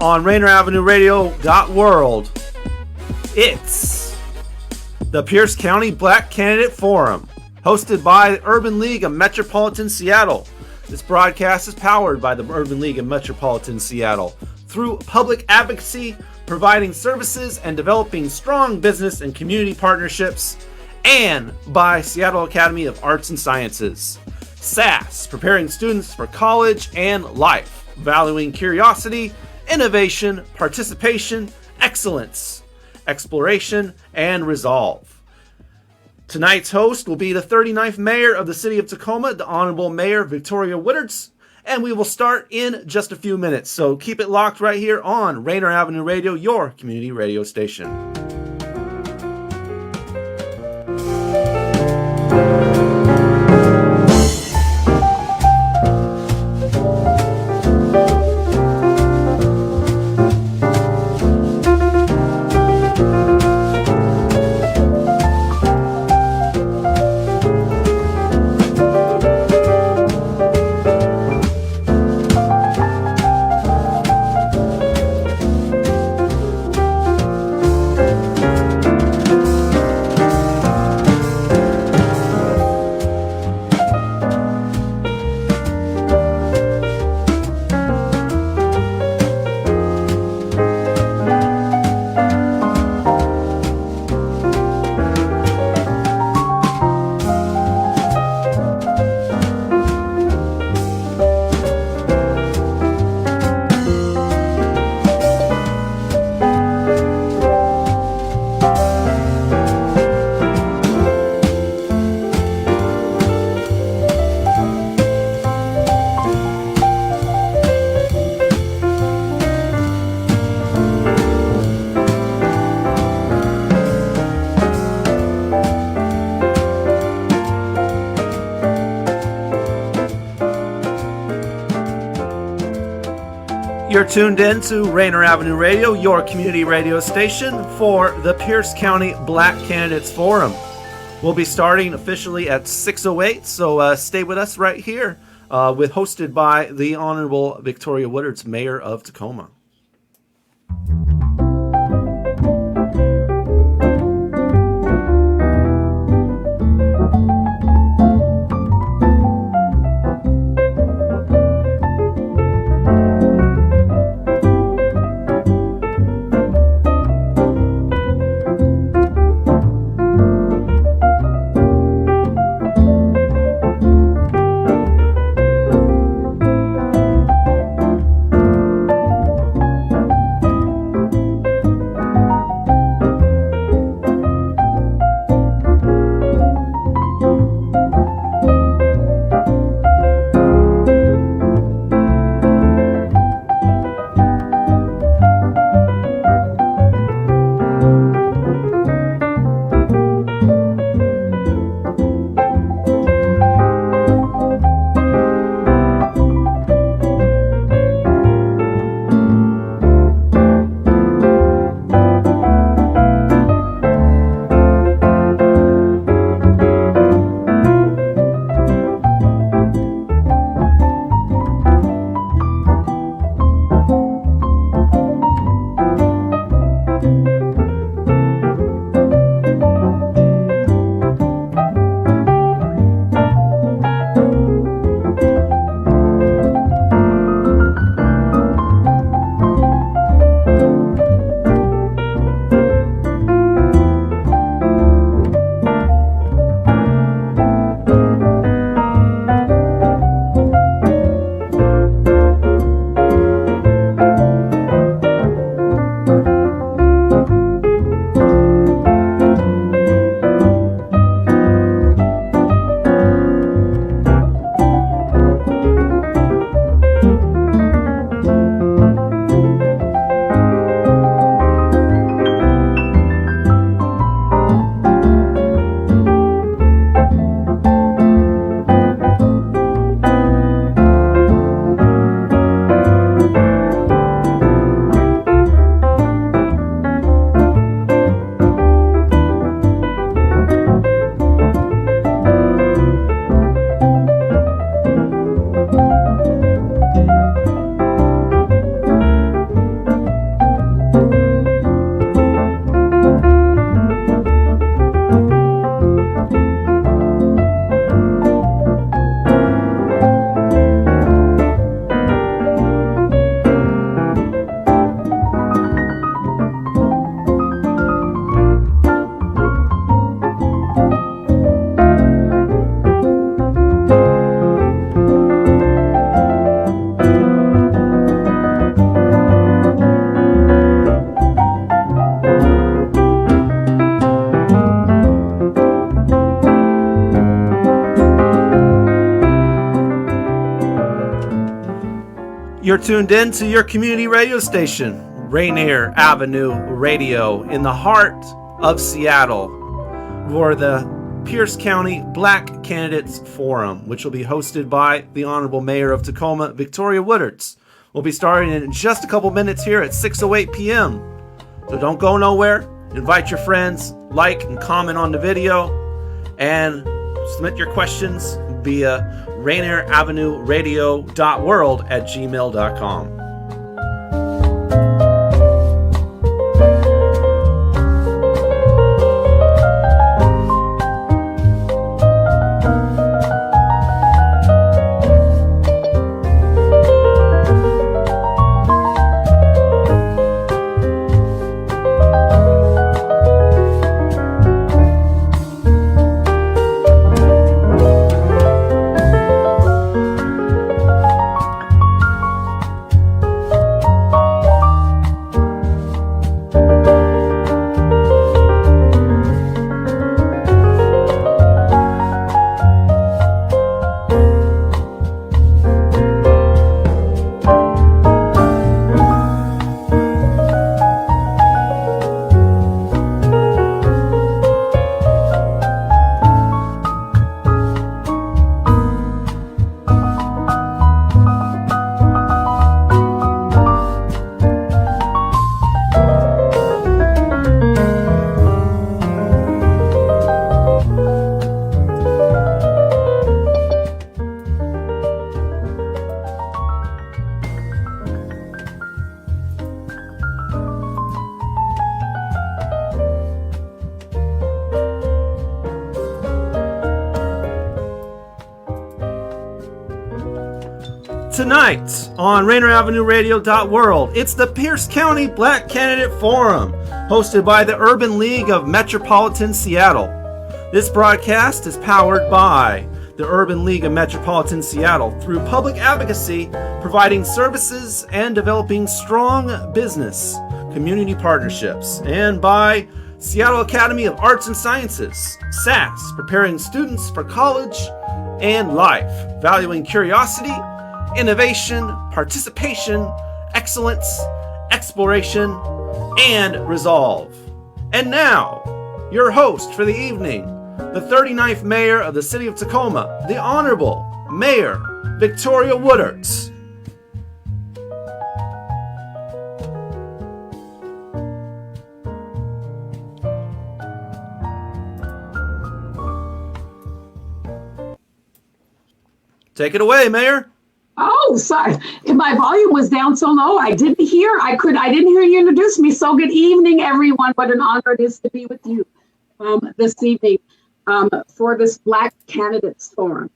on RainierAvenueRadio.world. It's the Pierce County Black Candidate Forum, hosted by the Urban League of Metropolitan Seattle. This broadcast is powered by the Urban League of Metropolitan Seattle through public advocacy, providing services and developing strong business and community partnerships, and by Seattle Academy of Arts and Sciences. SAS, preparing students for college and life, valuing curiosity, innovation, participation, excellence, exploration, and resolve. Tonight's host will be the 39th Mayor of the City of Tacoma, the Honorable Mayor Victoria Woodards, and we will start in just a few minutes. So keep it locked right here on Rainier Avenue Radio, your community radio station. You're tuned in to Rainier Avenue Radio, your community radio station for the Pierce County Black Candidates Forum. We'll be starting officially at 6:08, so stay with us right here, hosted by the Honorable Victoria Woodards, Mayor of Tacoma. You're tuned in to your community radio station, Rainier Avenue Radio, in the heart of Seattle, for the Pierce County Black Candidates Forum, which will be hosted by the Honorable Mayor of Tacoma, Victoria Woodards. We'll be starting in just a couple minutes here at 6:08 p.m. So don't go nowhere. Invite your friends, like and comment on the video, and submit your questions via rainieravenueradio.world@gmail.com. Tonight on RainierAvenueRadio.world, it's the Pierce County Black Candidate Forum, hosted by the Urban League of Metropolitan Seattle. This broadcast is powered by the Urban League of Metropolitan Seattle through public advocacy, providing services and developing strong business community partnerships, and by Seattle Academy of Arts and Sciences, SAS, preparing students for college and life, valuing curiosity, innovation, participation, excellence, exploration, and resolve. And now, your host for the evening, the 39th Mayor of the City of Tacoma, the Honorable Mayor Victoria Woodards. Take it away, Mayor. Oh, sorry. My volume was down so low. I didn't hear you introduce me. So good evening, everyone. What an honor it is to be with you this evening for this Black Candidates Forum.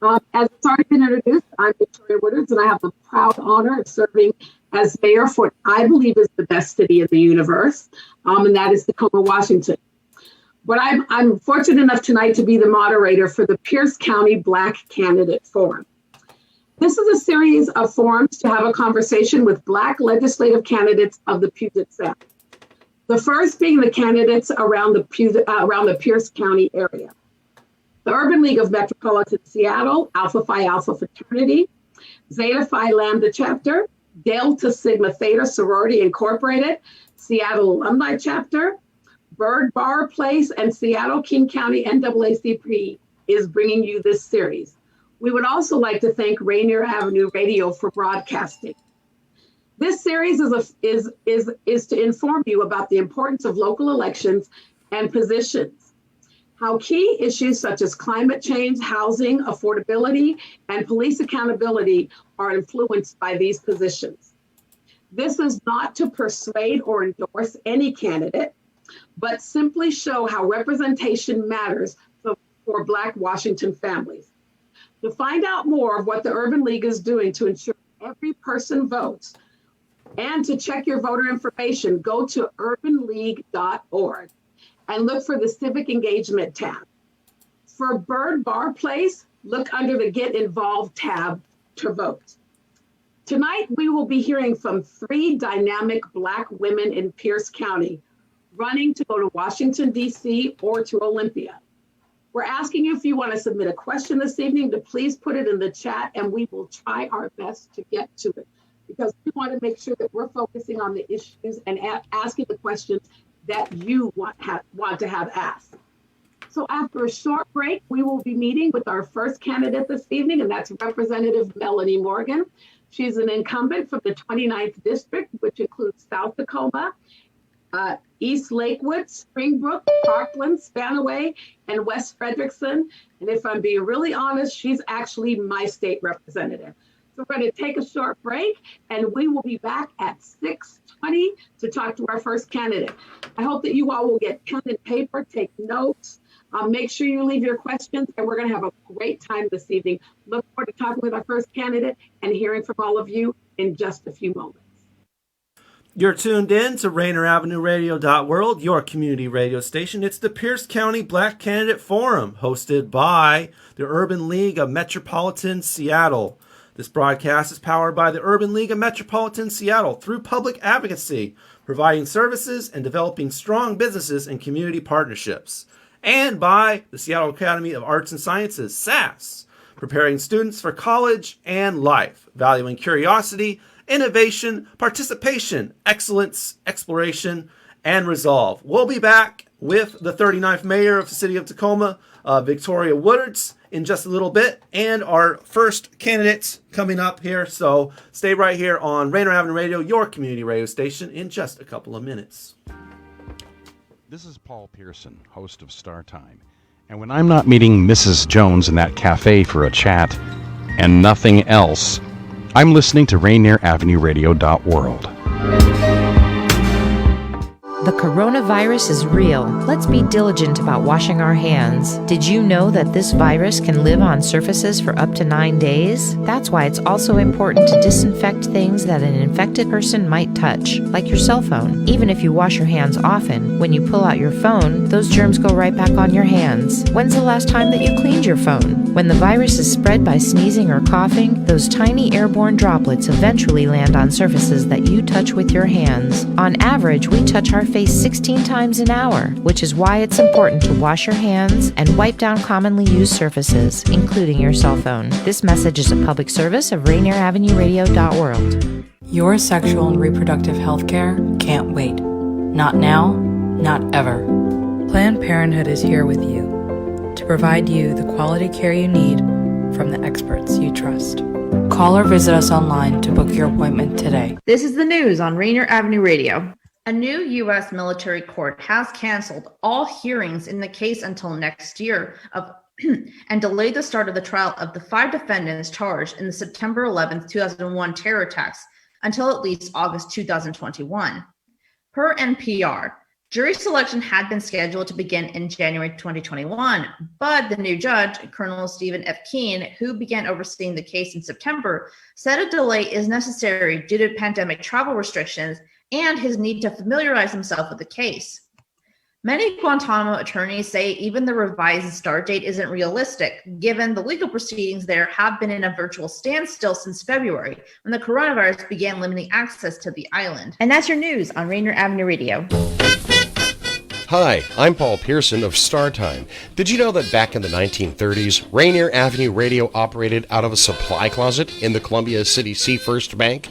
As it's already been introduced, I'm Victoria Woodards, and I have the proud honor of serving as mayor for what I believe is the best city in the universe, and that is Tacoma, Washington. But I'm fortunate enough tonight to be the moderator for the Pierce County Black Candidate Forum. This is a series of forums to have a conversation with Black legislative candidates of the Puget Sound. The first being the candidates around the Pierce County area. The Urban League of Metropolitan Seattle, Alpha Phi Alpha Fraternity, Zeta Phi Lambda Chapter, Delta Sigma Theta Sorority Incorporated, Seattle Alumni Chapter, Byrd Barr Place, and Seattle King County NAACP is bringing you this series. We would also like to thank Rainier Avenue Radio for broadcasting. This series is to inform you about the importance of local elections and positions, how key issues such as climate change, housing, affordability, and police accountability are influenced by these positions. This is not to persuade or endorse any candidate, but simply show how representation matters for Black Washington families. To find out more of what the Urban League is doing to ensure every person votes and to check your voter information, go to urbanleague.org and look for the Civic Engagement tab. For Byrd Barr Place, look under the Get Involved tab to vote. Tonight, we will be hearing from 3 dynamic Black women in Pierce County running to go to Washington, D.C. or to Olympia. We're asking you if you want to submit a question this evening to please put it in the chat and we will try our best to get to it. because we want to make sure that we're focusing on the issues and asking the questions that you want to have asked. So after a short break, we will be meeting with our first candidate this evening, and that's Representative Melanie Morgan. She's an incumbent from the 29th District, which includes South Tacoma, East Lakewood, Springbrook, Parkland, Spanaway, and West Frederickson. And if I'm being really honest, she's actually my state representative. So we're going to take a short break, and we will be back at 6:20 to talk to our first candidate. I hope that you all will get pen and paper, take notes. Make sure you leave your questions, and we're going to have a great time this evening. Look forward to talking with our first candidate and hearing from all of you in just a few moments. You're tuned in to RainierAvenueRadio.world, your community radio station. It's the Pierce County Black Candidate Forum, hosted by the Urban League of Metropolitan Seattle. This broadcast is powered by the Urban League of Metropolitan Seattle through public advocacy, providing services and developing strong businesses and community partnerships, and by the Seattle Academy of Arts and Sciences, SAS, preparing students for college and life, valuing curiosity, innovation, participation, excellence, exploration, and resolve. We'll be back with the 39th Mayor of the City of Tacoma, Victoria Woodards, in just a little bit, and our first candidates coming up here. So stay right here on Rainier Avenue Radio, your community radio station, in just a couple of minutes. This is Paul Pearson, host of Star Time. And when I'm not meeting Mrs. Jones in that cafe for a chat and nothing else, I'm listening to RainierAvenueRadio.world. The coronavirus is real. Let's be diligent about washing our hands. Did you know that this virus can live on surfaces for up to 9 days? That's why it's also important to disinfect things that an infected person might touch, like your cell phone. Even if you wash your hands often, when you pull out your phone, those germs go right back on your hands. When's the last time that you cleaned your phone? When the virus is spread by sneezing or coughing, those tiny airborne droplets eventually land on surfaces that you touch with your hands. On average, we touch our face 16 times an hour, which is why it's important to wash your hands and wipe down commonly used surfaces, including your cell phone. This message is a public service of RainierAvenueRadio.world. Your sexual and reproductive health care can't wait. Not now, not ever. Planned Parenthood is here with you to provide you the quality care you need from the experts you trust. Call or visit us online to book your appointment today. This is the news on Rainier Avenue Radio. A new U.S. military court has canceled all hearings in the case until next year and delayed the start of the trial of the 5 defendants charged in the September 11, 2001 terror attacks until at least August 2021. Per NPR, jury selection had been scheduled to begin in January 2021, but the new judge, Colonel Stephen F. Keene, who began overseeing the case in September, said a delay is necessary due to pandemic travel restrictions and his need to familiarize himself with the case. Many Guantanamo attorneys say even the revised start date isn't realistic, given the legal proceedings there have been in a virtual standstill since February, when the coronavirus began limiting access to the island. And that's your news on Rainier Avenue Radio. Hi, I'm Paul Pearson of Star Time. Did you know that back in the 1930s, Rainier Avenue Radio operated out of a supply closet in the Columbia City Sea First Bank?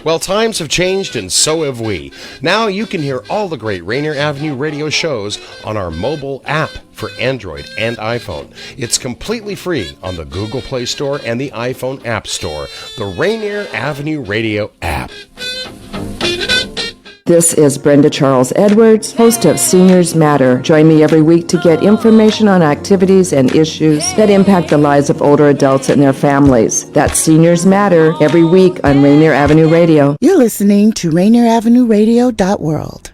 Well, times have changed and so have we. Now you can hear all the great Rainier Avenue Radio shows on our mobile app for Android and iPhone. It's completely free on the Google Play Store and the iPhone App Store. The Rainier Avenue Radio app. This is Brenda Charles Edwards, host of Seniors Matter. Join me every week to get information on activities and issues that impact the lives of older adults and their families. That's Seniors Matter every week on Rainier Avenue Radio. You're listening to RainierAvenueRadio.world.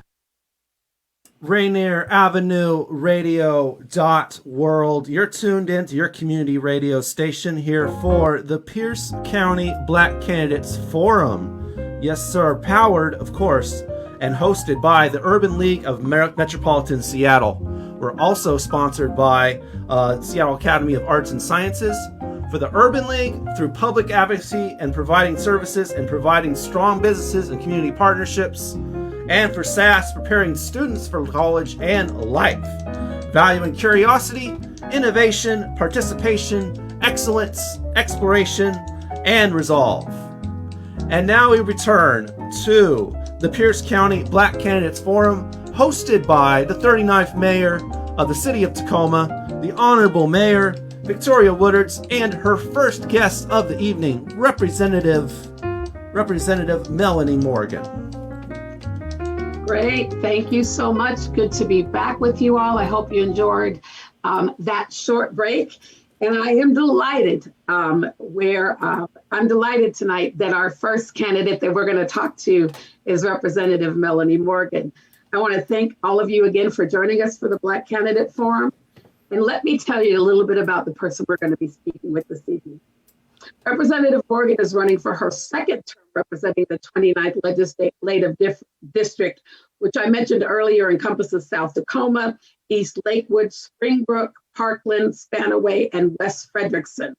RainierAvenueRadio.world. You're tuned into your community radio station here for the Pierce County Black Candidates Forum. Yes, sir. Powered, of course, and hosted by the Urban League of Metropolitan Seattle. We're also sponsored by Seattle Academy of Arts and Sciences. For the Urban League, through public advocacy and providing services and providing strong businesses and community partnerships. And for SAS, preparing students for college and life. Valuing curiosity, innovation, participation, excellence, exploration, and resolve. And now we return to the Pierce County Black Candidates Forum, hosted by the 39th Mayor of the City of Tacoma, the Honorable Mayor Victoria Woodards, and her first guest of the evening, Representative Melanie Morgan. Great. Thank you so much. Good to be back with you all. I hope you enjoyed that short break. And I am delighted I'm delighted tonight that our first candidate that we're going to talk to is Representative Melanie Morgan. I want to thank all of you again for joining us for the Black Candidate Forum. And let me tell you a little bit about the person we're going to be speaking with this evening. Representative Morgan is running for her second term representing the 29th Legislative District, which I mentioned earlier encompasses South Tacoma, East Lakewood, Springbrook, Parkland, Spanaway, and West Frederickson.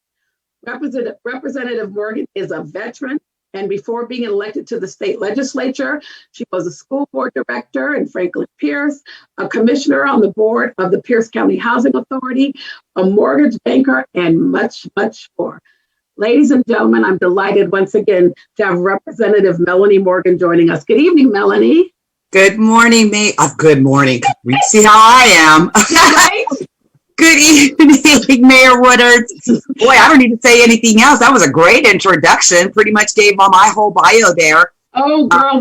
Representative Morgan is a veteran, and before being elected to the state legislature, she was a school board director in Franklin Pierce, a commissioner on the board of the Pierce County Housing Authority, a mortgage banker, and much, much more. Ladies and gentlemen, I'm delighted once again to have Representative Melanie Morgan joining us. Good evening, Melanie. Good morning, good morning. You see how I am. Right? Good evening, Mayor Woodards. Boy, I don't need to say anything else. That was a great introduction. Pretty much gave my whole bio there. Oh, girl,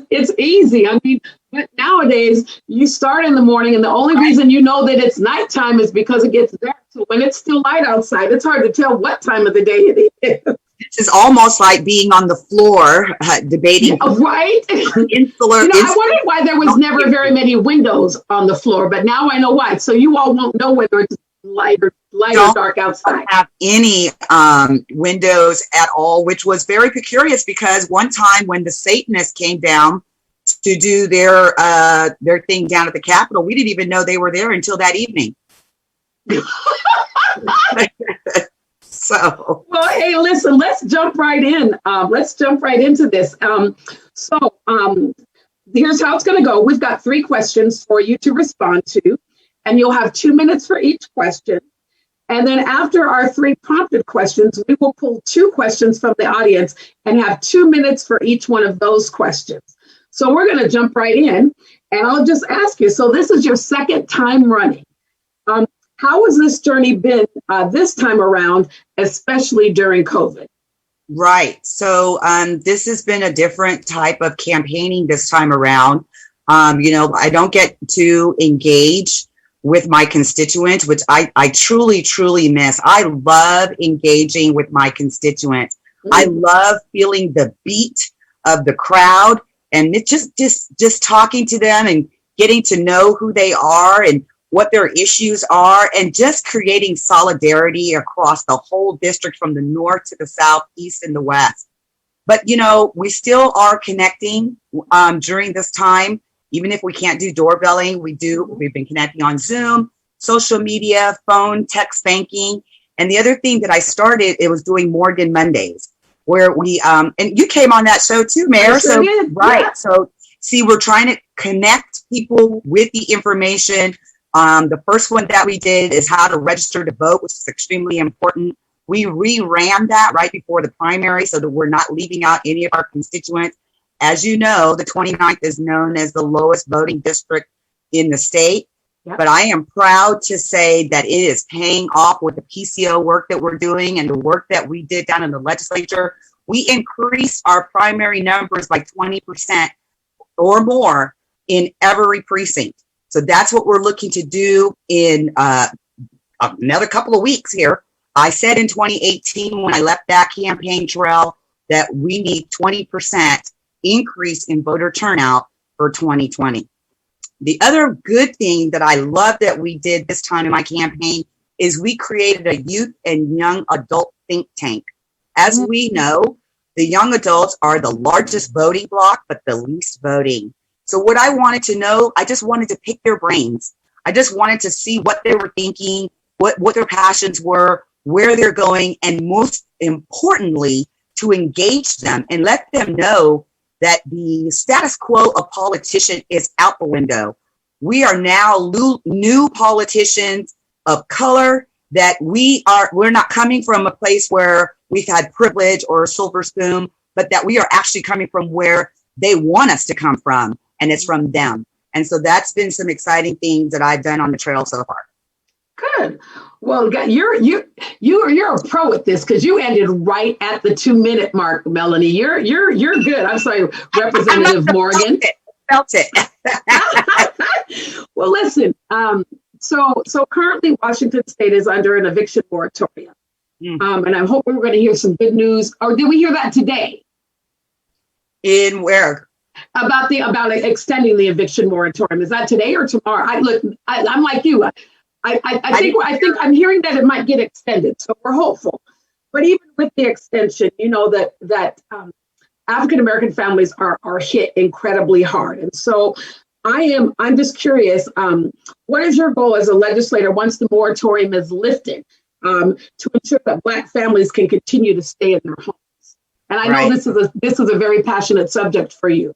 it's easy. I mean, but nowadays you start in the morning, and the only reason you know that it's nighttime is because it gets dark. So when it's still light outside, it's hard to tell what time of the day it is. This is almost like being on the floor debating. Right? Insular. I wondered why there was never very many windows on the floor, but now I know why. So you all won't know whether it's light or dark outside. Don't have any windows at all, which was very precarious because one time when the Satanists came down to do their thing down at the Capitol, we didn't even know they were there until that evening. So, well, hey, listen, let's jump right in. Let's jump right into this. Here's how it's going to go. We've got 3 questions for you to respond to, and you'll have 2 minutes for each question. And then after our 3 prompted questions, we will pull 2 questions from the audience and have 2 minutes for each one of those questions. So we're going to jump right in, and I'll just ask you. So this is your second time running. How has this journey been this time around, especially during COVID? Right. So this has been a different type of campaigning this time around. I don't get to engage with my constituents, which I truly, truly miss. I love engaging with my constituents. Mm-hmm. I love feeling the beat of the crowd and it just talking to them and getting to know who they are and what their issues are, and just creating solidarity across the whole district from the north to the south, east, and the west. But, we still are connecting during this time. Even if we can't do doorbelling, we've been connecting on Zoom, social media, phone, text banking. And the other thing that I started, it was doing Morgan Mondays, where we, and you came on that show too, Mayor. Sure did. Right. Yeah. So see, we're trying to connect people with the information. The first one that we did is how to register to vote, which is extremely important. We reran that right before the primary so that we're not leaving out any of our constituents. As you know, the 29th is known as the lowest voting district in the state. Yep. But I am proud to say that it is paying off with the PCO work that we're doing and the work that we did down in the legislature. We increased our primary numbers by 20% or more in every precinct. So that's what we're looking to do in another couple of weeks here. I said in 2018, when I left that campaign trail, that we need 20% increase in voter turnout for 2020. The other good thing that I love that we did this time in my campaign is we created a youth and young adult think tank. As we know, the young adults are the largest voting bloc, but the least voting. So what I wanted to know, I just wanted to pick their brains. I just wanted to see what they were thinking, what their passions were, where they're going, and most importantly, to engage them and let them know that the status quo of politician is out the window. We are now new politicians of color, that we're not coming from a place where we've had privilege or a silver spoon. but that we are actually coming from where they want us to come from, and it's from them. And so that's been some exciting things that I've done on the trail so far. Good. Well, you're a pro at this because you ended right at the 2-minute mark, Melanie. You're good. I'm sorry, Representative Morgan. Felt it. Well, listen. So currently Washington State is under an eviction moratorium, and I'm hoping we're going to hear some good news. Or did we hear that today? In where? About extending the eviction moratorium. Is that today or tomorrow? I'm like you. I think I'm hearing that it might get extended, so we're hopeful. But even with the extension, you know that African American families are hit incredibly hard, and so I'm just curious. What is your goal as a legislator once the moratorium is lifted to ensure that Black families can continue to stay in their homes? And I know this is a very passionate subject for you.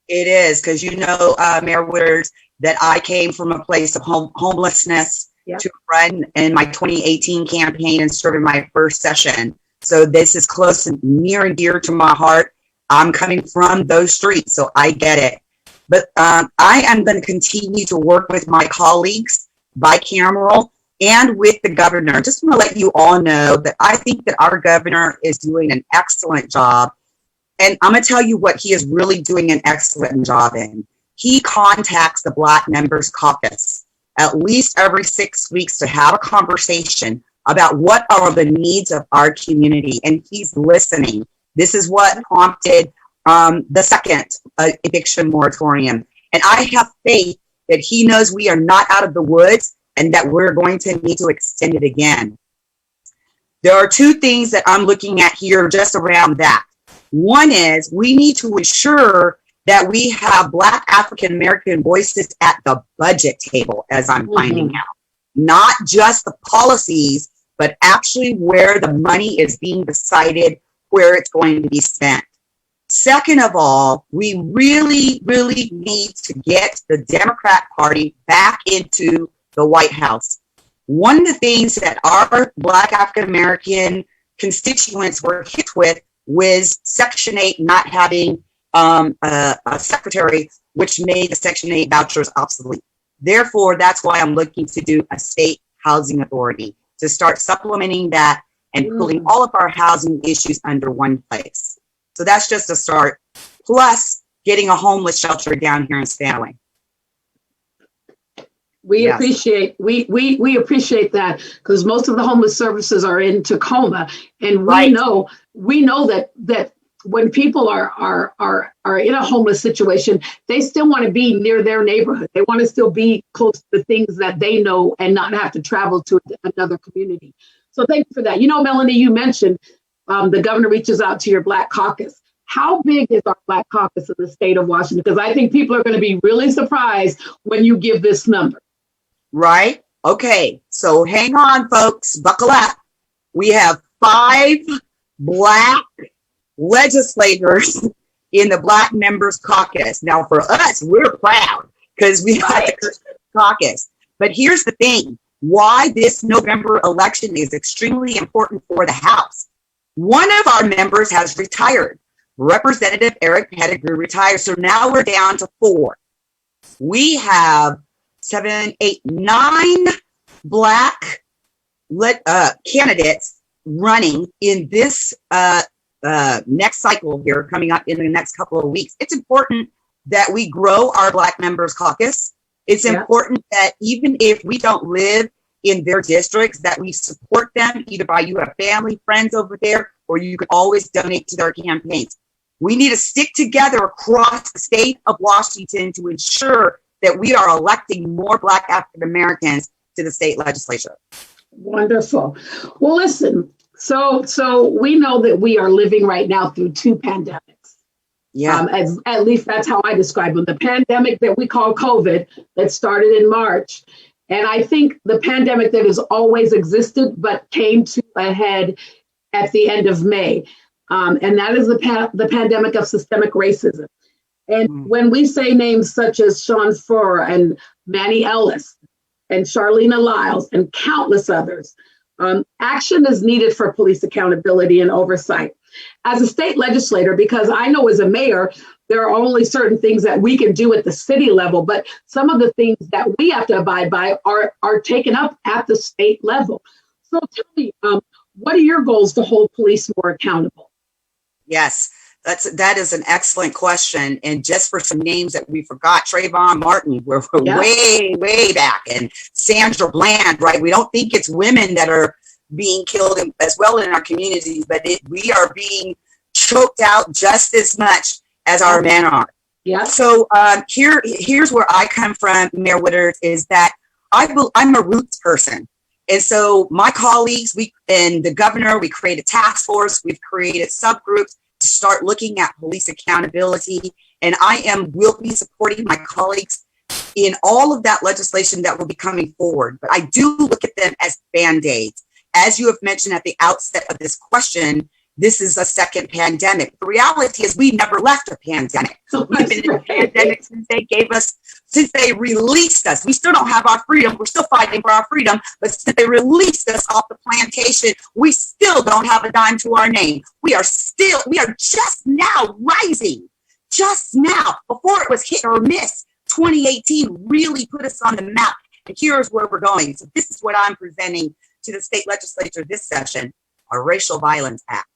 It is, because Mayor Woodards, that I came from a place of homelessness to run in my 2018 campaign and serve in my first session. So this is close and near and dear to my heart. I'm coming from those streets, so I get it. But I am going to continue to work with my colleagues, bicameral, and with the governor. Just want to let you all know that I think that our governor is doing an excellent job. And I'm going to tell you what he is really doing an excellent job in. He contacts the Black Members Caucus at least every 6 weeks to have a conversation about what are the needs of our community. And he's listening. This is what prompted the second eviction moratorium. And I have faith that he knows we are not out of the woods and that we're going to need to extend it again. There are two things that I'm looking at here just around that. One is we need to ensure that we have Black African American voices at the budget table, as I'm finding out. Not just the policies, but actually where the money is being decided, where it's going to be spent. Second of all, we really, really need to get the Democrat Party back into the White House. One of the things that our Black African American constituents were hit with was Section 8 not having a secretary, which made the Section 8 vouchers obsolete. Therefore, that's why I'm looking to do a state housing authority to start supplementing that and pulling all of our housing issues under one place. So that's just a start. Plus, getting a homeless shelter down here in Stanley. We appreciate that because most of the homeless services are in Tacoma, and we know that when people are in a homeless situation, they still want to be near their neighborhood. They want to still be close to the things that they know and not have to travel to another community. So thank you for that. Melanie, you mentioned the governor reaches out to your Black caucus. How big is our Black caucus in the state of Washington? Because I think people are going to be really surprised when you give this number. Right? Okay. So hang on, folks. Buckle up. We have 5 Black legislators in the Black Members Caucus. Now, for us, we're proud because we have the caucus. But here's the thing. Why this November election is extremely important for the House. One of our members has retired. Representative Eric Pettigrew retired. So now we're down to 4. We have 7, 8, 9 Black candidates running in this next cycle here coming up in the next couple of weeks. It's important that we grow our Black Members Caucus. It's important that even if we don't live in their districts, that we support them either by you have family, friends over there, or you can always donate to their campaigns. We need to stick together across the state of Washington to ensure that we are electing more Black African Americans to the state legislature. Wonderful. Well, listen, so we know that we are living right now through 2 pandemics. Yeah. At least that's how I describe them. The pandemic that we call COVID that started in March. And I think the pandemic that has always existed but came to a head at the end of May. And that is the pandemic of systemic racism. And when we say names such as Sean Furr and Manny Ellis and Charlena Lyles and countless others, action is needed for police accountability and oversight. As a state legislator, because I know as a mayor, there are only certain things that we can do at the city level, but some of the things that we have to abide by are taken up at the state level. So tell me, what are your goals to hold police more accountable? Yes, that is an excellent question. And just for some names that we forgot, Trayvon Martin, we're way back, and Sandra Bland, right? We don't think it's women that are being killed as well in our communities, but we are being choked out just as much as our men are. Yeah. So here's where I come from, Mayor Woodards, is that I'm a roots person. And so my colleagues, and the governor, we created task force, we've created subgroups to start looking at police accountability. And will be supporting my colleagues in all of that legislation that will be coming forward. But I do look at them as Band-Aids. As you have mentioned at the outset of this question, this is a second pandemic. The reality is we never left a pandemic. We've been in a pandemic since they released us. We still don't have our freedom. We're still fighting for our freedom, but since they released us off the plantation, we still don't have a dime to our name. We are just now rising. Just now, before it was hit or miss, 2018 really put us on the map. And here's where we're going. So this is what I'm presenting to the state legislature this session, a Racial Violence Act.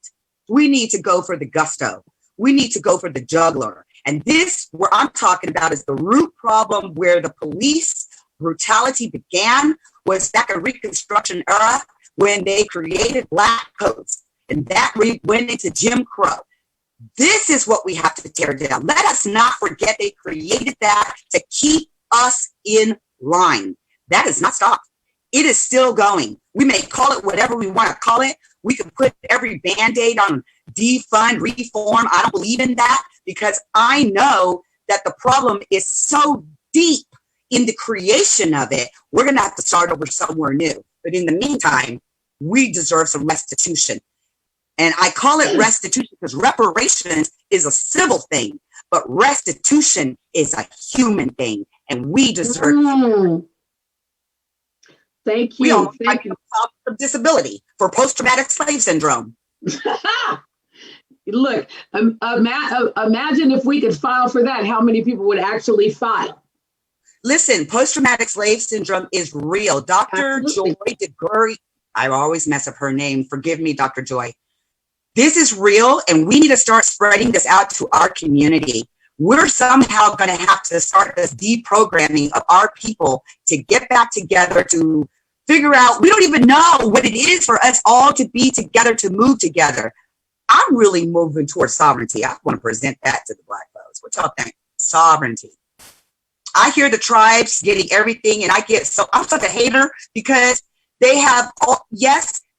We need to go for the gusto. We need to go for the jugular. And this, where I'm talking about, is the root problem where the police brutality began was back in Reconstruction era when they created black codes. And that went into Jim Crow. This is what we have to tear down. Let us not forget they created that to keep us in line. That has not stopped. It is still going. We may call it whatever we want to call it. We can put every Band-Aid on defund, reform. I don't believe in that because I know that the problem is so deep in the creation of it. We're going to have to start over somewhere new. But in the meantime, we deserve some restitution. And I call it restitution because reparations is a civil thing, but restitution is a human thing. And we deserve Thank you. We almost got a disability for post-traumatic slave syndrome. Look, imagine if we could file for that, how many people would actually file? Listen, post-traumatic slave syndrome is real. Dr. Joy DeGury, I always mess up her name. Forgive me, Dr. Joy. This is real, and we need to start spreading this out to our community. We're somehow going to have to start this deprogramming of our people to get back together, to figure out, we don't even know what it is for us all to be together, to move together. I'm really moving towards sovereignty. I want to present that to the Black folks. What y'all think? Sovereignty. I hear the tribes getting everything, and I'm such a hater because they have,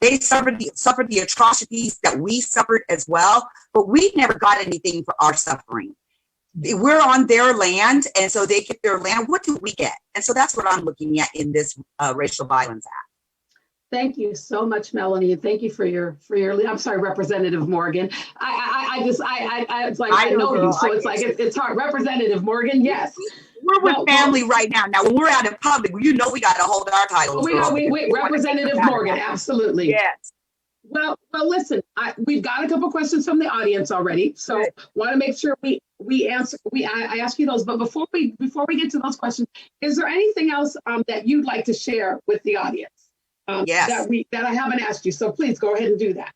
they suffered the atrocities that we suffered as well, but we never got anything for our suffering. We're on their land, and so they get their land. What do we get? And so that's what I'm looking at in this Racial Violence Act. Thank you so much, Melanie, and thank you for your. I'm sorry, Representative Morgan. I know you, so it's hard. Representative Morgan, yes. We're with family right now. Now, when we're out in public, we got to hold our titles. Wait, Representative Morgan, absolutely. Yes. Well, listen, we've got a couple questions from the audience already, so want to make sure we answer. I ask you those, but before we get to those questions, is there anything else that you'd like to share with the audience? Yes. That I haven't asked you, so please go ahead and do that.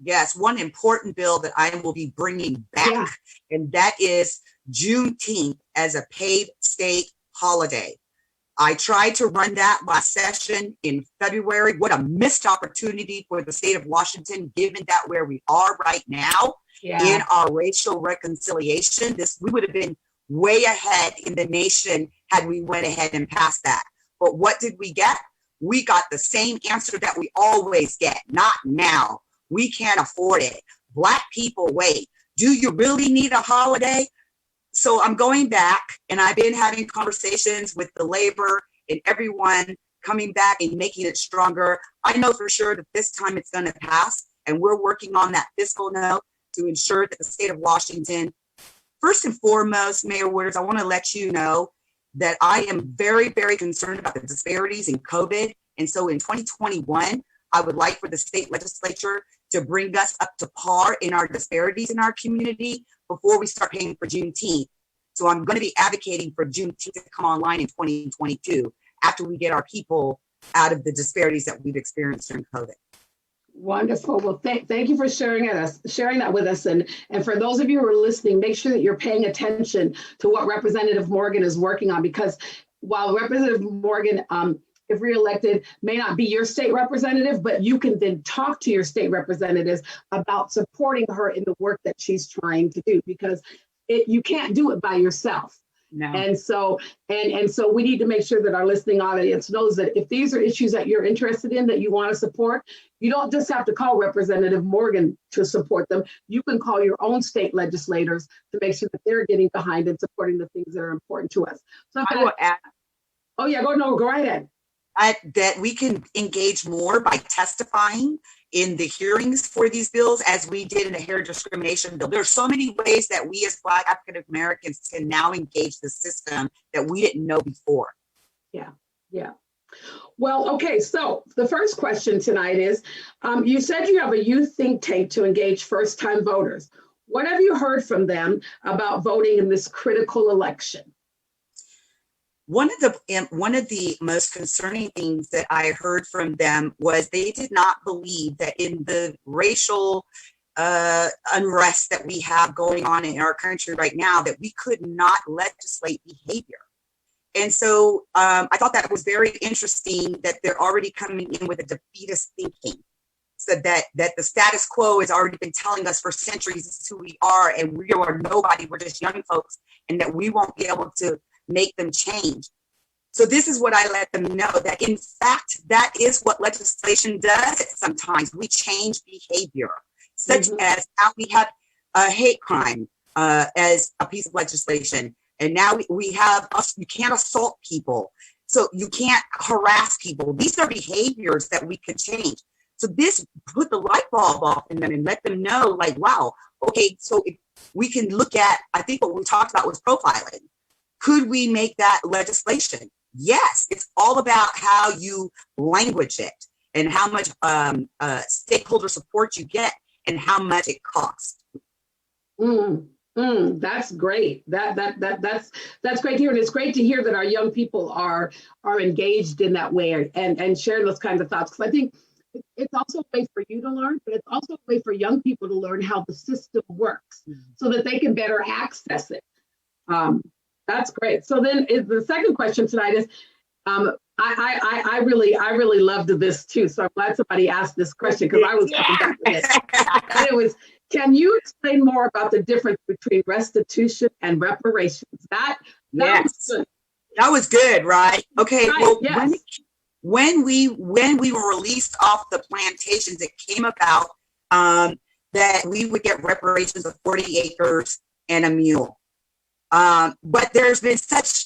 Yes, one important bill that I will be bringing back, and that is Juneteenth as a paid state holiday. I tried to run that last session in February. What a missed opportunity for the state of Washington, given that where we are right now in our racial reconciliation. We would have been way ahead in the nation had we went ahead and passed that. But what did we get? We got the same answer that we always get. Not now. We can't afford it. Black people wait. Do you really need a holiday? So I'm going back, and I've been having conversations with the labor and everyone coming back and making it stronger. I know for sure that this time it's going to pass, and we're working on that fiscal note to ensure that the state of Washington, first and foremost, Mayor Woodards, I want to let you know that I am very, very concerned about the disparities in COVID. And so in 2021, I would like for the state legislature to bring us up to par in our disparities in our community before we start paying for Juneteenth. So I'm going to be advocating for Juneteenth to come online in 2022 after we get our people out of the disparities that we've experienced during COVID. Wonderful. Well, thank you for sharing that with us. And for those of you who are listening, make sure that you're paying attention to what Representative Morgan is working on, because while Representative Morgan, if reelected, may not be your state representative, but you can then talk to your state representatives about supporting her in the work that she's trying to do, because you can't do it by yourself. No. And so we need to make sure that our listening audience knows that if these are issues that you're interested in, that you want to support, you don't just have to call Representative Morgan to support them. You can call your own state legislators to make sure that they're getting behind and supporting the things that are important to us. So I will add. Oh yeah, go right ahead. That we can engage more by testifying in the hearings for these bills, as we did in the hair discrimination bill. There are so many ways that we as Black African Americans can now engage the system that we didn't know before. Yeah. Well, okay, so the first question tonight is, you said you have a youth think tank to engage first-time voters. What have you heard from them about voting in this critical election? One of the most concerning things that I heard from them was they did not believe that in the racial unrest that we have going on in our country right now, that we could not legislate behavior. And so I thought that was very interesting that they're already coming in with a defeatist thinking. So that the status quo has already been telling us for centuries this is who we are, and we are nobody, we're just young folks, and that we won't be able to make them change. So this is what I let them know, that in fact, that is what legislation does sometimes. We change behavior, such as how we have a hate crime as a piece of legislation. And now we have, you can't assault people. So you can't harass people. These are behaviors that we could change. So this put the light bulb off in them and let them know, like, wow, okay, so if we can look at, I think what we talked about was profiling. Could we make that legislation? Yes, it's all about how you language it and how much stakeholder support you get and how much it costs. That's great. That's great to hear, and it's great to hear that our young people are engaged in that way and sharing those kinds of thoughts. Because I think it's also a way for you to learn, but it's also a way for young people to learn how the system works, so that they can better access it. That's great. So then the second question tonight is, I really loved this too. So I'm glad somebody asked this question, because I was coming back with it. And it was, can you explain more about the difference between restitution and reparations? That was good, right? Okay. Right, well, yes. when we were released off the plantations, it came about that we would get reparations of 40 acres and a mule. But there's been such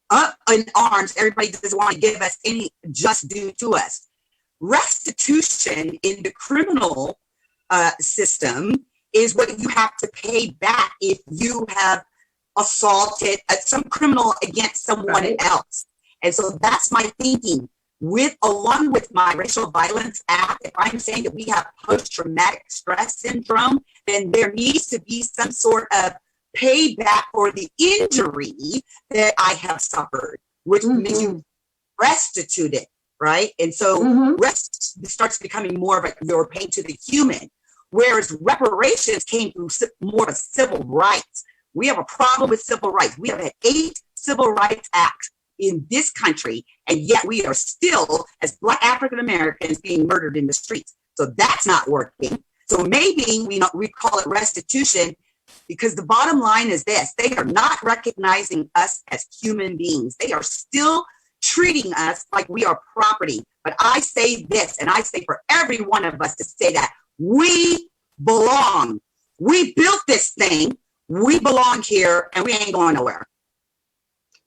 up in arms, everybody doesn't want to give us any just due to us. Restitution in the criminal system is what you have to pay back if you have assaulted some criminal against someone else. And so that's my thinking. Along with my Racial Violence Act, if I'm saying that we have post-traumatic stress syndrome, then there needs to be some sort of payback for the injury that I have suffered, which means you restitute it, right? And so rest starts becoming more of your pain to the human, whereas reparations came through more of civil rights. We have a problem with civil rights. We have had 8 civil rights acts in this country, and yet we are still, as Black African Americans, being murdered in the streets. So that's not working. So maybe we call it restitution, because the bottom line is this: they are not recognizing us as human beings. They are still treating us like we are property. But I say this, and I say for every one of us to say that we belong. We built this thing. We belong here, and we ain't going nowhere.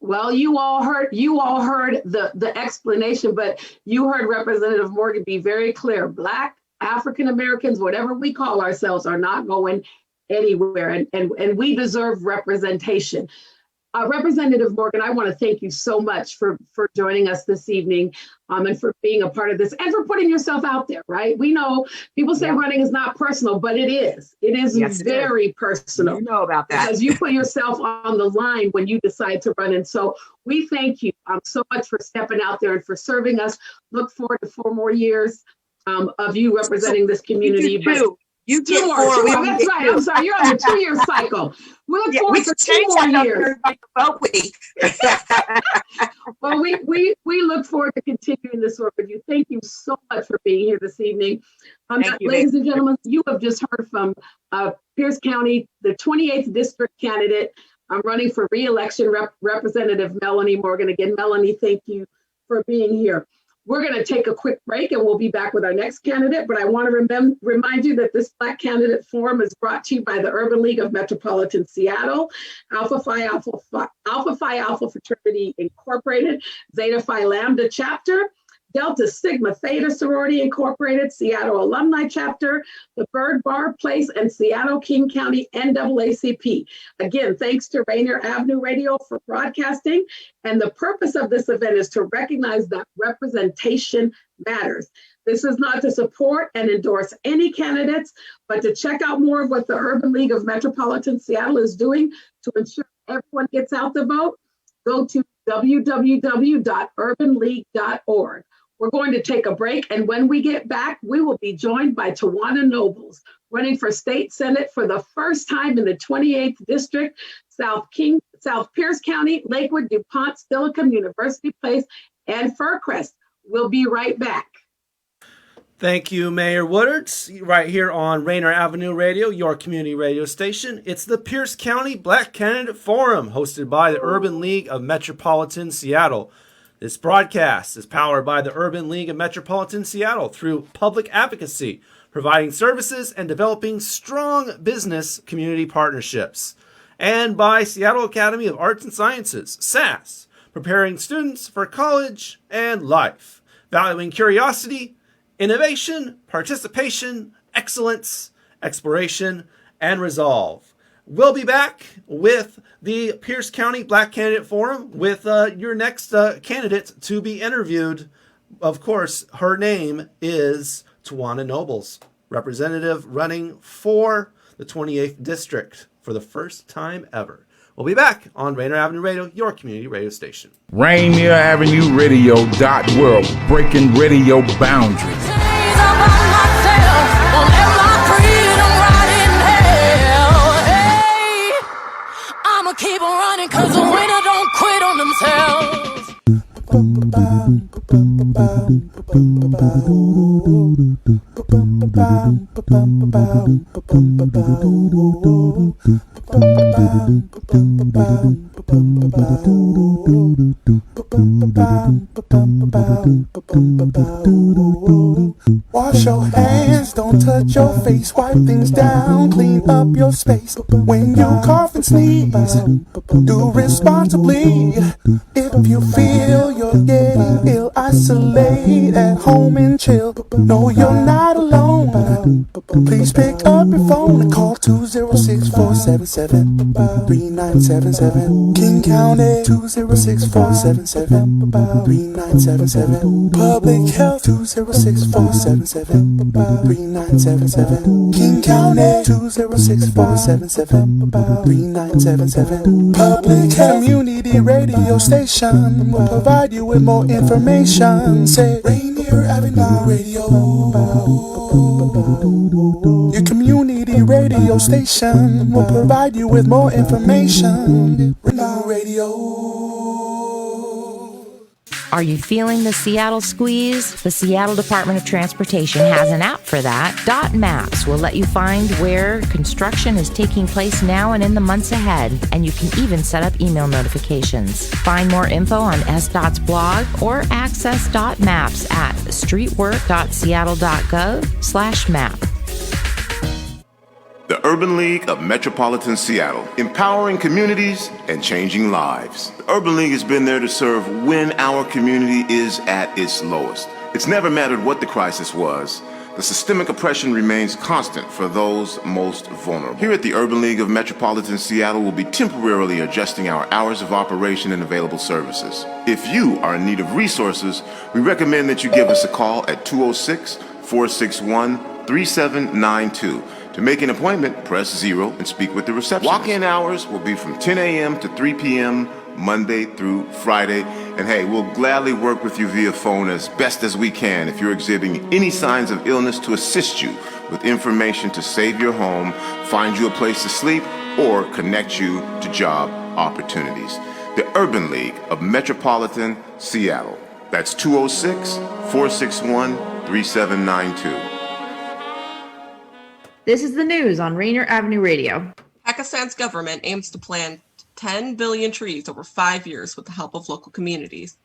Well, you all heard the explanation, but you heard Representative Morgan be very clear. Black African Americans, whatever we call ourselves, are not going anywhere, and we deserve representation. Representative Morgan, I want to thank you so much for joining us this evening, and for being a part of this and for putting yourself out there, right? We know people say running is not personal, but it is. It is very personal. You know about that. Because you put yourself on the line when you decide to run. And so we thank you so much for stepping out there and for serving us. Look forward to 4 more years of you representing this community. You get 4. That's right. I'm sorry. You're on a 2-year cycle. We look forward to 2 more years. Vote week. Well, we look forward to continuing this work with you. Thank you so much for being here this evening. Ladies and gentlemen, you have just heard from Pierce County, the 28th district candidate. I'm running for re-election, Representative Melanie Morgan. Again, Melanie, thank you for being here. We're going to take a quick break and we'll be back with our next candidate. But I want to remind you that this Black Candidate Forum is brought to you by the Urban League of Metropolitan Seattle, Phi Alpha Fraternity Incorporated, Zeta Phi Lambda Chapter, Delta Sigma Theta Sorority Incorporated, Seattle Alumni Chapter, the Byrd Barr Place, and Seattle King County NAACP. Again, thanks to Rainier Avenue Radio for broadcasting. And the purpose of this event is to recognize that representation matters. This is not to support and endorse any candidates, but to check out more of what the Urban League of Metropolitan Seattle is doing to ensure everyone gets out the vote. Go to www.urbanleague.org. We're going to take a break, and when we get back, we will be joined by Tawanna Nobles, running for state senate for the first time in the 28th district, South Pierce County, Lakewood, DuPont, Steilacoom, University Place, and Fircrest. We'll be right back. Thank you, Mayor Woodards, right here on Rainier Avenue Radio, your community radio station. It's the Pierce County Black Candidate Forum, hosted by the Urban League of Metropolitan Seattle. This broadcast is powered by the Urban League of Metropolitan Seattle through public advocacy, providing services and developing strong business community partnerships, and by Seattle Academy of Arts and Sciences, SAS, preparing students for college and life, valuing curiosity, innovation, participation, excellence, exploration, and resolve. We'll be back with the Pierce County Black Candidate Forum with your next candidate to be interviewed. Of course, her name is Tawanna Nobles, representative running for the 28th District for the first time ever. We'll be back on Rainier Avenue Radio, your community radio station. Rainier Avenue Radio.world, breaking radio boundaries. Keep on running, cause the winner don't quit on themselves. Wash your hands, don't touch your face, wipe things down, clean up your space. When you cough and sneeze, do responsibly. If you feel you're getting ill, isolate at home and chill. No, you're not alone. Please pick up your phone and call 206-477-3977. King County 206-477-3977. Public Health 206-477-3977. King County 206-477-3977. Public Health Community Radio Station will provide you with more information. Say Rainier Avenue Radio. Your community radio station will provide you with more information. Rainier Radio. Are you feeling the Seattle squeeze? The Seattle Department of Transportation has an app for that. Dot Maps will let you find where construction is taking place now and in the months ahead, and you can even set up email notifications. Find more info on SDOT's blog or access Dot Maps at streetwork.seattle.gov/map. The Urban League of Metropolitan Seattle, empowering communities and changing lives. The Urban League has been there to serve when our community is at its lowest. It's never mattered what the crisis was. the systemic oppression remains constant for those most vulnerable. Here at the Urban League of Metropolitan Seattle, we'll be temporarily adjusting our hours of operation and available services. If you are in need of resources, we recommend that you give us a call at 206-461-3792. To make an appointment, press 0 and speak with the receptionist. Walk-in hours will be from 10 a.m. to 3 p.m. Monday through Friday. And hey, we'll gladly work with you via phone as best as we can if you're exhibiting any signs of illness to assist you with information to save your home, find you a place to sleep, or connect you to job opportunities. The Urban League of Metropolitan Seattle. That's 206-461-3792. This is the news on Rainier Avenue Radio. Pakistan's government aims to plant 10 billion trees over 5 years with the help of local communities.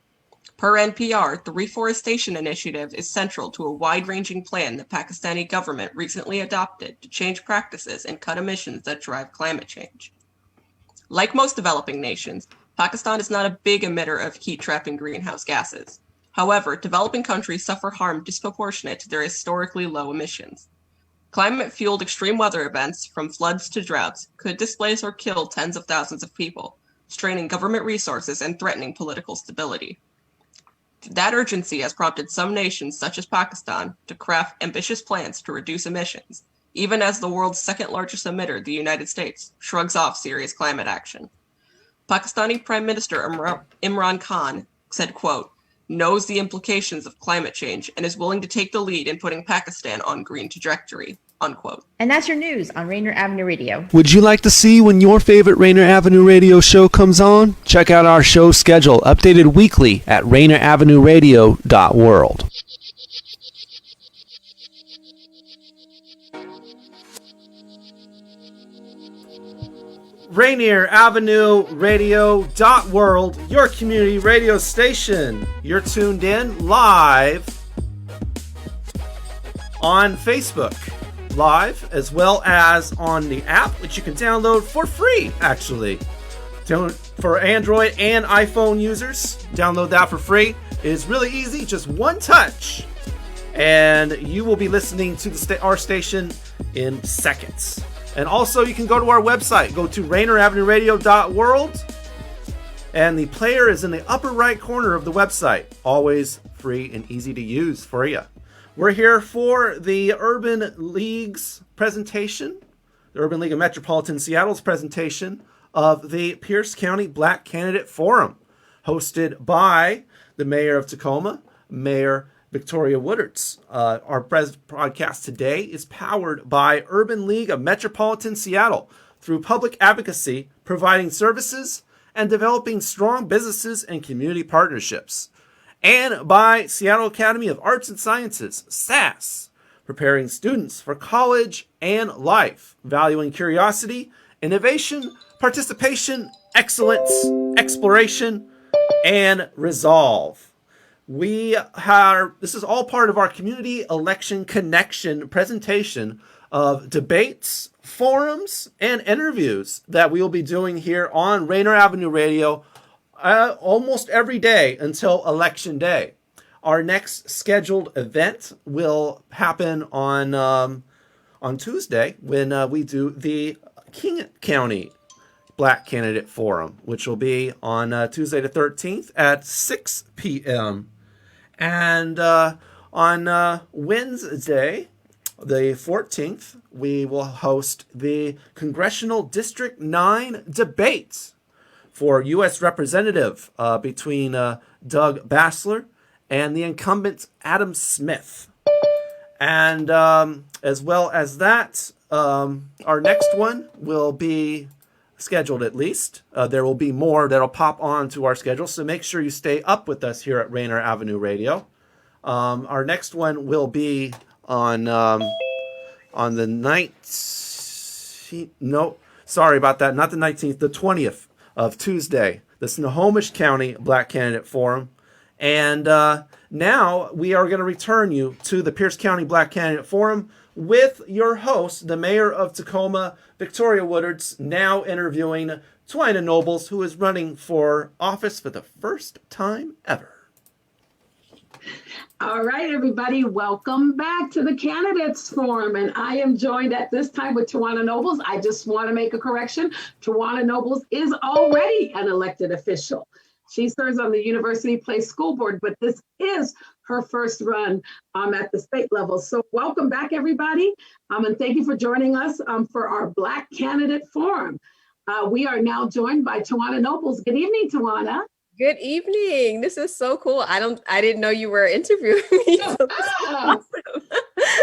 Per NPR, the reforestation initiative is central to a wide-ranging plan the Pakistani government recently adopted to change practices and cut emissions that drive climate change. Like most developing nations, Pakistan is not a big emitter of heat-trapping greenhouse gases. However, developing countries suffer harm disproportionate to their historically low emissions. Climate-fueled extreme weather events, from floods to droughts, could displace or kill tens of thousands of people, straining government resources and threatening political stability. That urgency has prompted some nations, such as Pakistan, to craft ambitious plans to reduce emissions, even as the world's second-largest emitter, the United States, shrugs off serious climate action. Pakistani Prime Minister Imran Khan said, quote, knows the implications of climate change and is willing to take the lead in putting Pakistan on green trajectory, unquote. And that's your news on Rainier Avenue Radio. Would you like to see when your favorite Rainier Avenue Radio show comes on? Check out our show schedule, updated weekly at rainieravenueradio.world. Rainier Avenue Radio.world, your community radio station. You're tuned in live on Facebook Live, as well as on the app, which you can download for free, actually. For Android and iPhone users, download that for free. It is really easy, just one touch, and you will be listening to our station in seconds. And also, you can go to our website. Go to rainieravenueradio.world, and the player is in the upper right corner of the website. Always free and easy to use for you. We're here for the Urban League's presentation, the Urban League of Metropolitan Seattle's presentation of the Pierce County Black Candidate Forum, hosted by the Mayor of Tacoma, Mayor Victoria Woodards. Our broadcast today is powered by Urban League of Metropolitan Seattle through public advocacy, providing services, and developing strong businesses and community partnerships. And by Seattle Academy of Arts and Sciences, SAS, preparing students for college and life, valuing curiosity, innovation, participation, excellence, exploration, and resolve. This is all part of our Community Election Connection presentation of debates, forums, and interviews that we will be doing here on Rainier Avenue Radio almost every day until Election Day. Our next scheduled event will happen on Tuesday when we do the King County Black Candidate Forum, which will be on Tuesday the 13th at 6 p.m. And on Wednesday, the 14th, we will host the Congressional District 9 debate for U.S. Representative between Doug Bassler and the incumbent Adam Smith. And as well as that, our next one will be scheduled at least. There will be more that'll pop onto our schedule, so make sure you stay up with us here at Rainier Avenue Radio. Our next one will be on the 19th. No, sorry about that. Not the 19th, the 20th of Tuesday. The Snohomish County Black Candidate Forum. And now we are going to return you to the Pierce County Black Candidate Forum with your host, the Mayor of Tacoma, Victoria Woodards, now interviewing Tawanna Nobles, who is running for office for the first time ever. All right, everybody, welcome back to the Candidates Forum. And I am joined at this time with Tawanna Nobles. I just want to make a correction. Tawanna Nobles is already an elected official. She serves on the University Place School Board, but this is her first run at the state level. So welcome back, everybody. And thank you for joining us for our Black Candidate Forum. We are now joined by Tawanna Nobles. Good evening, Tawanna. Good evening. This is so cool. I didn't know you were interviewing me. So awesome.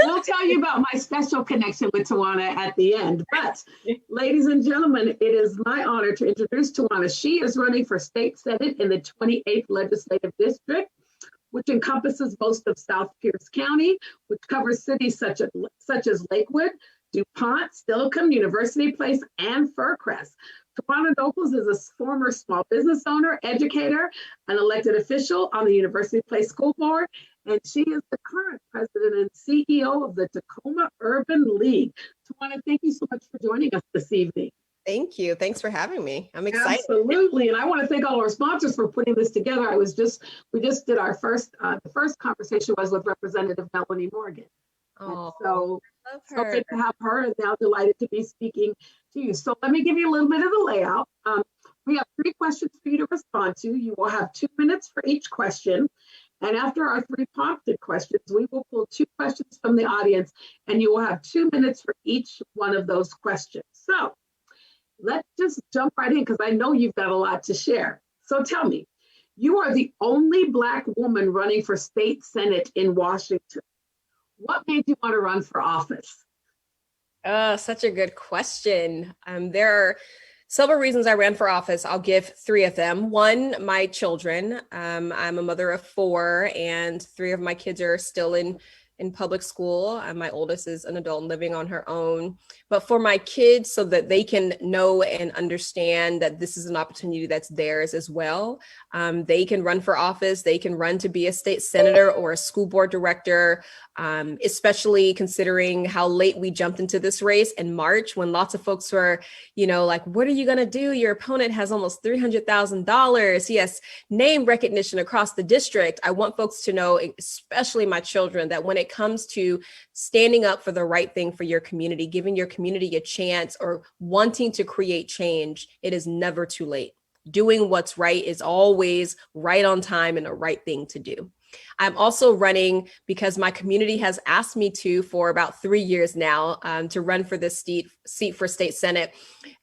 We'll tell you about my special connection with Tawanna at the end. But ladies and gentlemen, it is my honor to introduce Tawanna. She is running for state senate in the 28th legislative district, which encompasses most of South Pierce County, which covers cities such as Lakewood, DuPont, Steilacoom, University Place, and Fircrest. Tawanna Nobles is a former small business owner, educator, an elected official on the University Place School Board, and she is the current president and CEO of the Tacoma Urban League. Tawanna, thank you so much for joining us this evening. Thank you. Thanks for having me. I'm excited. Absolutely. And I want to thank all our sponsors for putting this together. We just did our the first conversation was with Representative Melanie Morgan. Oh, so good to have her, and now delighted to be speaking to you. So let me give you a little bit of the layout. We have 3 questions for you to respond to. You will have 2 minutes for each question. And after our 3 prompted questions, we will pull 2 questions from the audience, and you will have 2 minutes for each one of those questions. So let's just jump right in, because I know you've got a lot to share. So tell me, you are the only Black woman running for state senate in Washington. What made you want to run for office? Such a good question. There are several reasons I ran for office. I'll give 3 of them. 1, my children. I'm a mother of 4, and 3 of my kids are still in public school. My oldest is an adult living on her own. But for my kids, so that they can know and understand that this is an opportunity that's theirs as well. They can run for office. They can run to be a state senator or a school board director, especially considering how late we jumped into this race in March, when lots of folks were, like, what are you going to do? Your opponent has almost $300,000. Yes, name recognition across the district. I want folks to know, especially my children, that when it comes to standing up for the right thing for your community, giving your community a chance, or wanting to create change, it is never too late. Doing what's right is always right on time and the right thing to do. I'm also running because my community has asked me to for about 3 years now to run for this seat for state senate.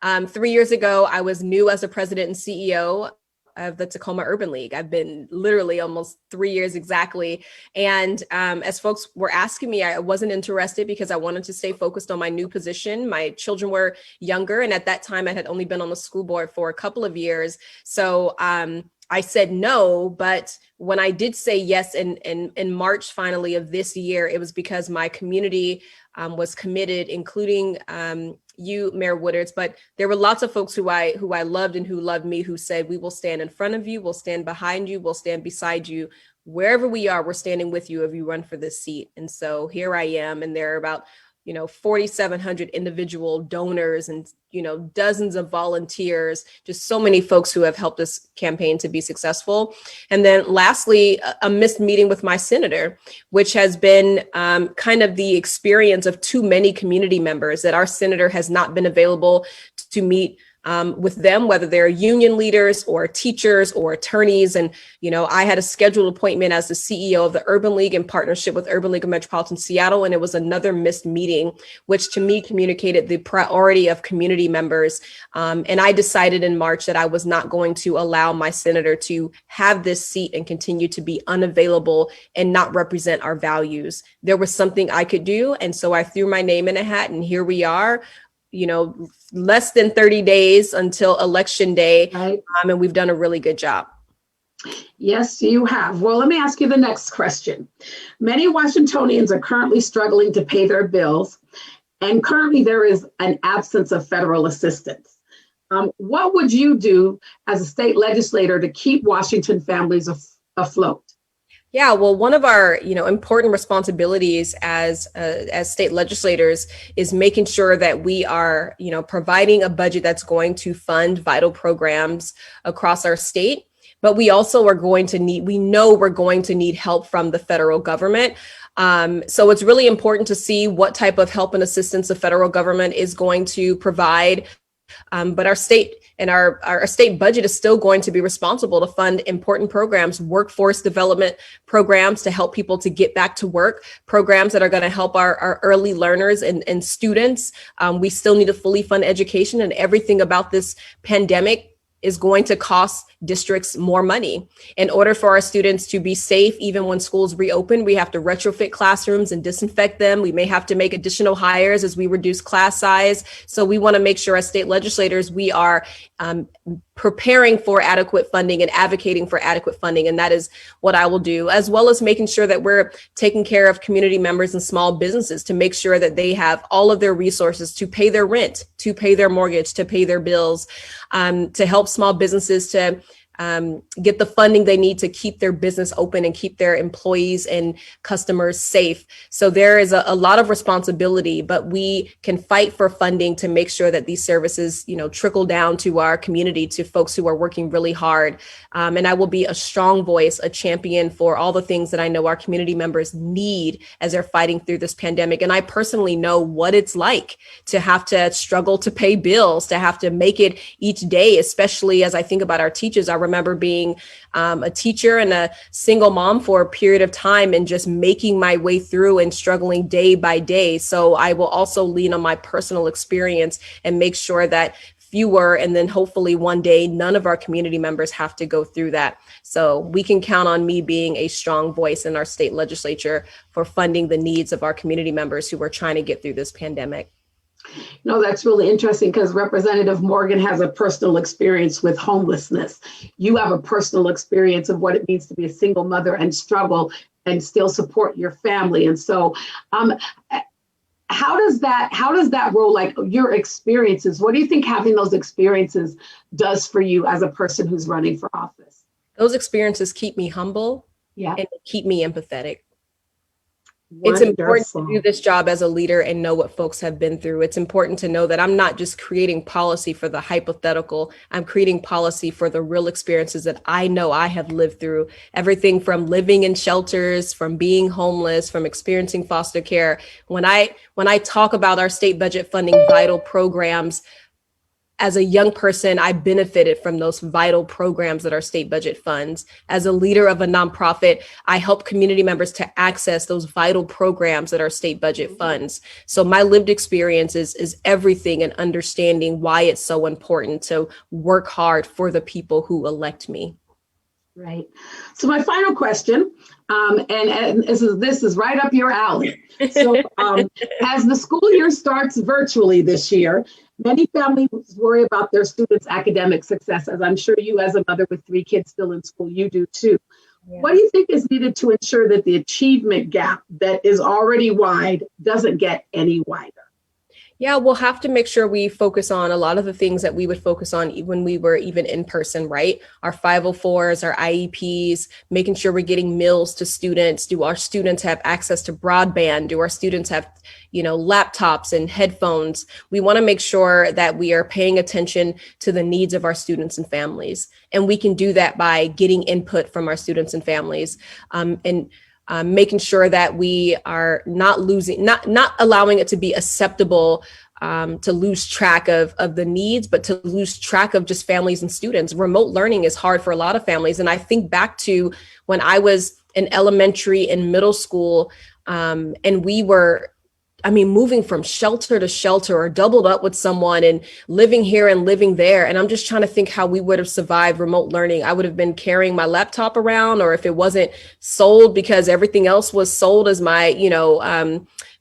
3 years ago, I was new as a president and CEO of the Tacoma Urban League. I've been literally almost 3 years exactly. And as folks were asking me, I wasn't interested because I wanted to stay focused on my new position. My children were younger, and at that time I had only been on the school board for a couple of years. So I said no, but when I did say yes in March finally of this year, it was because my community was committed, including you, Mayor Woodards, but there were lots of folks who I loved and who loved me, who said, we will stand in front of you, we'll stand behind you, we'll stand beside you. Wherever we are, we're standing with you if you run for this seat. And so here I am, and there are about 4,700 individual donors and, dozens of volunteers, just so many folks who have helped this campaign to be successful. And then lastly, a missed meeting with my senator, which has been kind of the experience of too many community members, that our senator has not been available to meet with them, whether they're union leaders or teachers or attorneys. And, I had a scheduled appointment as the CEO of the Urban League in partnership with Urban League of Metropolitan Seattle. And it was another missed meeting, which to me communicated the priority of community members. And I decided in March that I was not going to allow my senator to have this seat and continue to be unavailable and not represent our values. There was something I could do. And so I threw my name in a hat, and here we are. Less than 30 days until election day, right. And we've done a really good job. Yes, you have. Well, let me ask you the next question. Many Washingtonians are currently struggling to pay their bills, and currently there is an absence of federal assistance. What would you do as a state legislator to keep Washington families afloat? Yeah, well, one of our, important responsibilities as state legislators is making sure that we are, providing a budget that's going to fund vital programs across our state. but we also are going to need, we know we're going to need help from the federal government. So it's really important to see what type of help and assistance the federal government is going to provide. But our state and our state budget is still going to be responsible to fund important programs, workforce development programs to help people to get back to work, programs that are going to help our early learners and students. We still need to fully fund education, and everything about this pandemic is going to cost districts more money. In order for our students to be safe, even when schools reopen, we have to retrofit classrooms and disinfect them. We may have to make additional hires as we reduce class size. So we want to make sure as state legislators, we are preparing for adequate funding and advocating for adequate funding. And that is what I will do, as well as making sure that we're taking care of community members and small businesses to make sure that they have all of their resources to pay their rent, to pay their mortgage, to pay their bills, to help small businesses to get the funding they need to keep their business open and keep their employees and customers safe. So there is a lot of responsibility, but we can fight for funding to make sure that these services, trickle down to our community, to folks who are working really hard. And I will be a strong voice, a champion for all the things that I know our community members need as they're fighting through this pandemic. And I personally know what it's like to have to struggle to pay bills, to have to make it each day, especially as I think about our teachers. I remember being a teacher and a single mom for a period of time and just making my way through and struggling day by day. So I will also lean on my personal experience and make sure that fewer, and then hopefully one day, none of our community members have to go through that. So we can count on me being a strong voice in our state legislature for funding the needs of our community members who are trying to get through this pandemic. That's really interesting because Representative Morgan has a personal experience with homelessness. You have a personal experience of what it means to be a single mother and struggle and still support your family. And so how does that role, like your experiences, what do you think having those experiences does for you as a person who's running for office? Those experiences keep me humble, and keep me empathetic. Wonderful. It's important to do this job as a leader and know what folks have been through. It's important to know that I'm not just creating policy for the hypothetical. I'm creating policy for the real experiences that I know I have lived through. Everything from living in shelters, from being homeless, from experiencing foster care. When I talk about our state budget funding vital programs, as a young person, I benefited from those vital programs that our state budget funds. As a leader of a nonprofit, I help community members to access those vital programs that our state budget funds. So my lived experience is everything in understanding why it's so important to work hard for the people who elect me. Right. So my final question, and this is right up your alley. So as the school year starts virtually this year, many families worry about their students' academic success, as I'm sure you, as a mother with 3 kids still in school, you do too. Yeah. What do you think is needed to ensure that the achievement gap that is already wide doesn't get any wider? Yeah, we'll have to make sure we focus on a lot of the things that we would focus on when we were even in person, right? Our 504s, our IEPs, making sure we're getting meals to students. Do our students have access to broadband? Do our students have, laptops and headphones? We want to make sure that we are paying attention to the needs of our students and families. And we can do that by getting input from our students and families, and making sure that we are not allowing it to be acceptable to lose track of the needs, but to lose track of just families and students. Remote learning is hard for a lot of families. And I think back to when I was in elementary and middle school, and we were moving from shelter to shelter or doubled up with someone and living here and living there. And I'm just trying to think how we would have survived remote learning. I would have been carrying my laptop around, or if it wasn't sold because everything else was sold as my,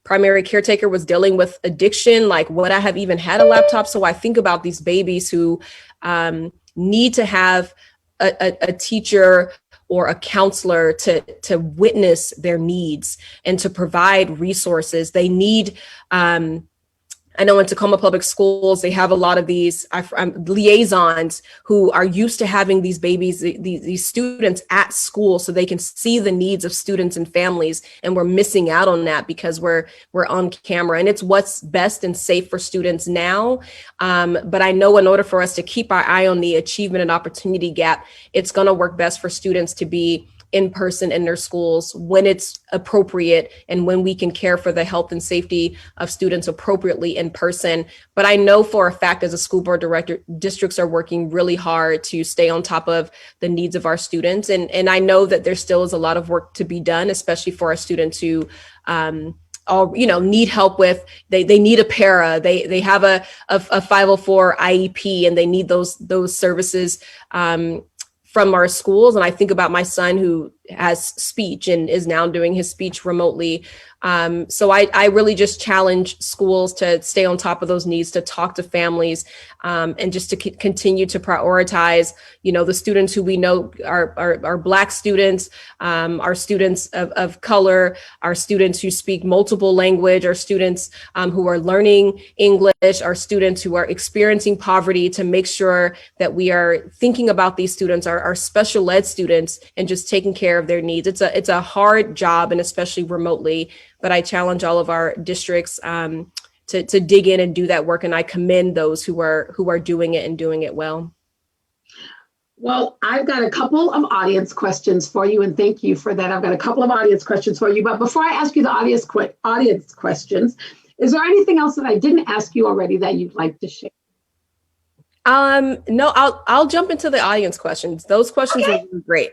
primary caretaker was dealing with addiction, like would I have even had a laptop? So I think about these babies who need to have a teacher or a counselor to witness their needs and to provide resources. They need I know in Tacoma Public Schools, they have a lot of these liaisons who are used to having these babies, these students at school, so they can see the needs of students and families. And we're missing out on that because we're on camera, and it's what's best and safe for students now. But I know in order for us to keep our eye on the achievement and opportunity gap, it's going to work best for students to be in person in their schools when it's appropriate and when we can care for the health and safety of students appropriately in person. But I know for a fact, as a school board director, districts are working really hard to stay on top of the needs of our students. And I know that there still is a lot of work to be done, especially for our students who need help with, they need a para, they have a 504 IEP, and they need those services from our schools. And I think about my son who has speech and is now doing his speech remotely. So I really just challenge schools to stay on top of those needs, to talk to families, and just to continue to prioritize, the students who we know are Black students, our students of color, our students who speak multiple language, our students who are learning English, our students who are experiencing poverty, to make sure that we are thinking about these students, our special ed students, and just taking care of their needs. It's a hard job, and especially remotely, but I challenge all of our districts to dig in and do that work. And I commend those who are doing it and doing it well. Well, I've got a couple of audience questions for you, and thank you for that. I've got a couple of audience questions for you. But before I ask you the audience questions, is there anything else that I didn't ask you already that you'd like to share? No, I'll jump into the audience questions. Those questions are great.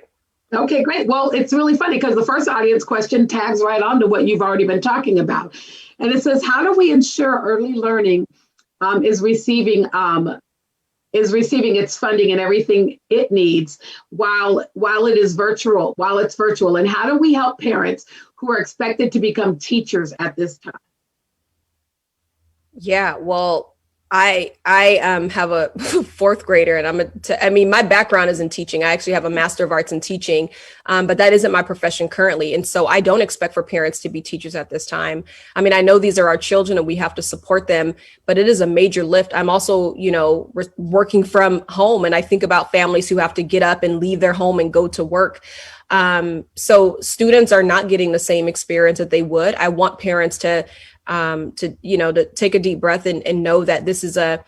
Okay, great. Well, it's really funny because the first audience question tags right on to what you've already been talking about. And it says, how do we ensure early learning is receiving its funding and everything it needs while it's virtual? And how do we help parents who are expected to become teachers at this time? Yeah, well, I have a fourth grader, and my background is in teaching. I actually have a Master of Arts in teaching, but that isn't my profession currently. And so I don't expect for parents to be teachers at this time. I mean, I know these are our children and we have to support them, but it is a major lift. I'm also, working from home, and I think about families who have to get up and leave their home and go to work. So students are not getting the same experience that they would. I want parents to take a deep breath and know that this is a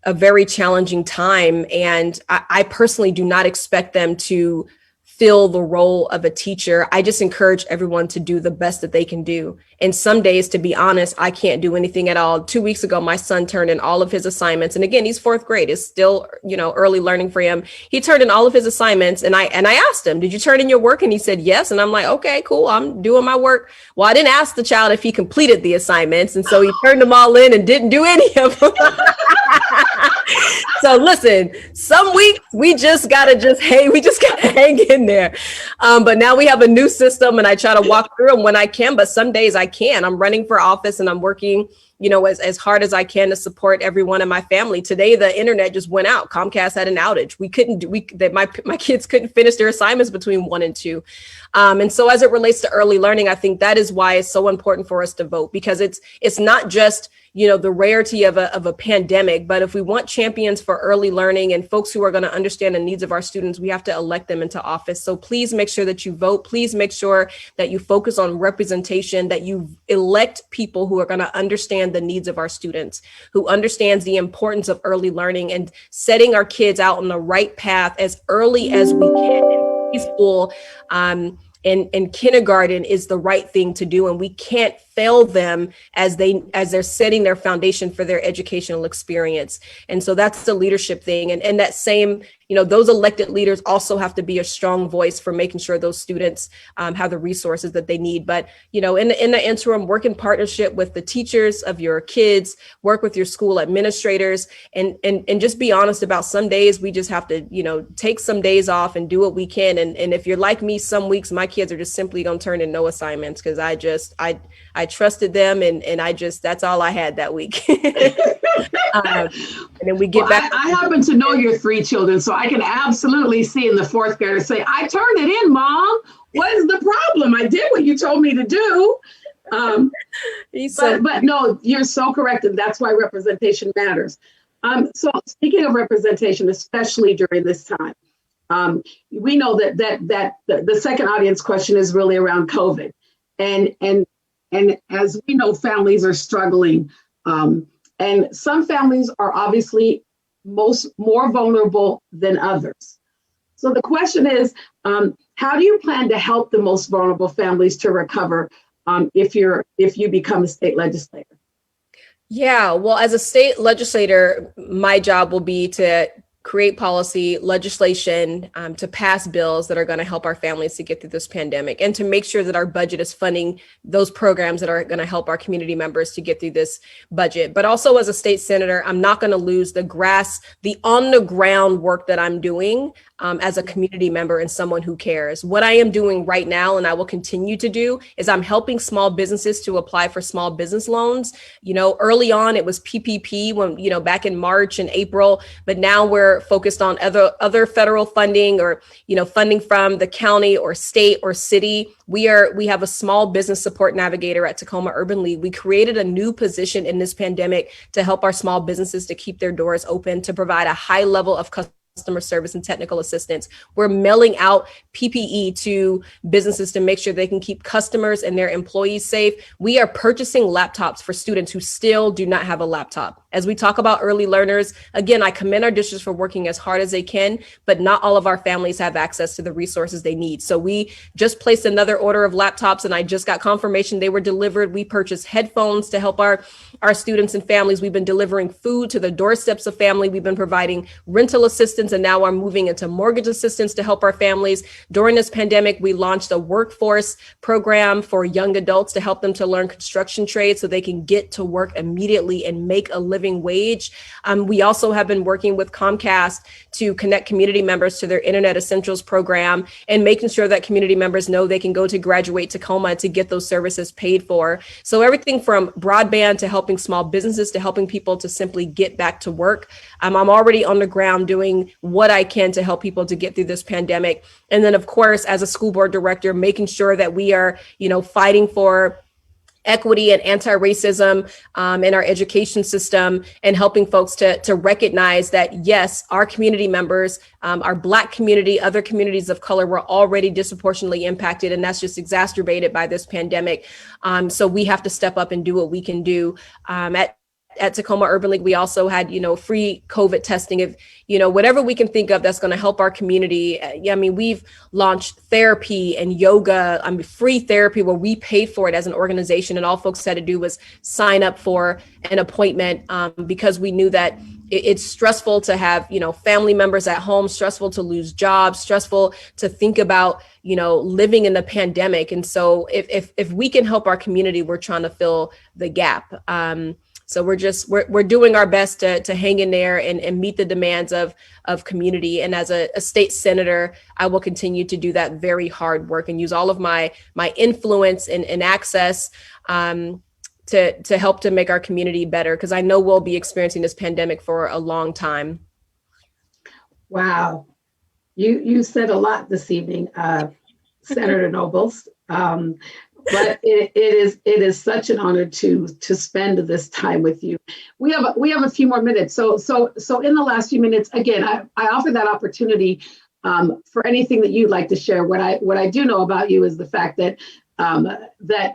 very challenging time. And I personally do not expect them to fill the role of a teacher. I just encourage everyone to do the best that they can do. And some days, to be honest, I can't do anything at all. 2 weeks ago, my son turned in all of his assignments. And again, he's fourth grade. It's still, early learning for him. He turned in all of his assignments. And I asked him, did you turn in your work? And he said, yes. And I'm like, okay, cool. I'm doing my work. Well, I didn't ask the child if he completed the assignments. And so he turned them all in and didn't do any of them. So listen, some weeks we just gotta hang in there. But now we have a new system, and I try to walk through them when I can, but some days I can't. I'm running for office and I'm working, as hard as I can to support everyone in my family. Today, the internet just went out. Comcast had an outage. My kids couldn't finish their assignments between 1 and 2. And so as it relates to early learning, I think that is why it's so important for us to vote, because it's not just the rarity of a pandemic, but if we want champions for early learning and folks who are going to understand the needs of our students, we have to elect them into office. So please make sure that you vote. Please make sure that you focus on representation, that you elect people who are going to understand the needs of our students, who understands the importance of early learning and setting our kids out on the right path as early as we can in preschool. And kindergarten is the right thing to do, and we can't fail them as they're setting their foundation for their educational experience. And so that's the leadership thing. And that same, those elected leaders also have to be a strong voice for making sure those students have the resources that they need. But, in the interim, work in partnership with the teachers of your kids, work with your school administrators, and just be honest about some days we just have to, take some days off and do what we can. And if you're like me, some weeks my kids are just simply going to turn in no assignments because I trusted them and that's all I had that week. And then we get back. I happen to know your 3 children, so I can absolutely see in the fourth grader say, I turned it in, Mom. What is the problem? I did what you told me to do. But no, you're so correct, and that's why representation matters. So speaking of representation, especially during this time, we know that the second audience question is really around COVID, and as we know, families are struggling, and some families are obviously more vulnerable than others. So the question is, how do you plan to help the most vulnerable families to recover if you become a state legislator? Yeah, well, as a state legislator, my job will be to create policy, legislation, to pass bills that are going to help our families to get through this pandemic, and to make sure that our budget is funding those programs that are going to help our community members to get through this budget. But also as a state senator, I'm not going to lose the on the ground work that I'm doing as a community member and someone who cares. What I am doing right now, and I will continue to do, is I'm helping small businesses to apply for small business loans. Early on it was PPP when, back in March and April, but now we're focused on other federal funding or, funding from the county or state or city. We have a small business support navigator at Tacoma Urban League. We created a new position in this pandemic to help our small businesses to keep their doors open, to provide a high level of customer service and technical assistance. We're mailing out PPE to businesses to make sure they can keep customers and their employees safe. We are purchasing laptops for students who still do not have a laptop. As we talk about early learners, again, I commend our districts for working as hard as they can, but not all of our families have access to the resources they need. So we just placed another order of laptops, and I just got confirmation they were delivered. We purchased headphones to help our students and families. We've been delivering food to the doorsteps of family. We've been providing rental assistance, and now we're moving into mortgage assistance to help our families. During this pandemic, we launched a workforce program for young adults to help them to learn construction trades so they can get to work immediately and make a living wage. We also have been working with Comcast to connect community members to their Internet Essentials program and making sure that community members know they can go to Graduate Tacoma to get those services paid for. So everything from broadband to helping small businesses to helping people to simply get back to work. I'm already on the ground doing what I can to help people to get through this pandemic. And then, of course, as a school board director, making sure that we are, fighting for equity and anti-racism in our education system, and helping folks to recognize that, yes, our community members, our Black community, other communities of color were already disproportionately impacted, and that's just exacerbated by this pandemic. So we have to step up and do what we can do. At Tacoma Urban League, we also had, free COVID testing. If, whatever we can think of that's going to help our community. We've launched therapy and yoga, free therapy where we paid for it as an organization, and all folks had to do was sign up for an appointment because we knew that it's stressful to have, family members at home, stressful to lose jobs, stressful to think about, living in the pandemic. And so if we can help our community, we're trying to fill the gap. So we're doing our best to hang in there and meet the demands of community. And as a state senator, I will continue to do that very hard work and use all of my influence and access to help to make our community better, because I know we'll be experiencing this pandemic for a long time. Wow. You said a lot this evening, Senator Nobles. But it is such an honor to spend this time with you. We have a few more minutes. So in the last few minutes, again, I offer that opportunity for anything that you'd like to share. What I do know about you is the fact that that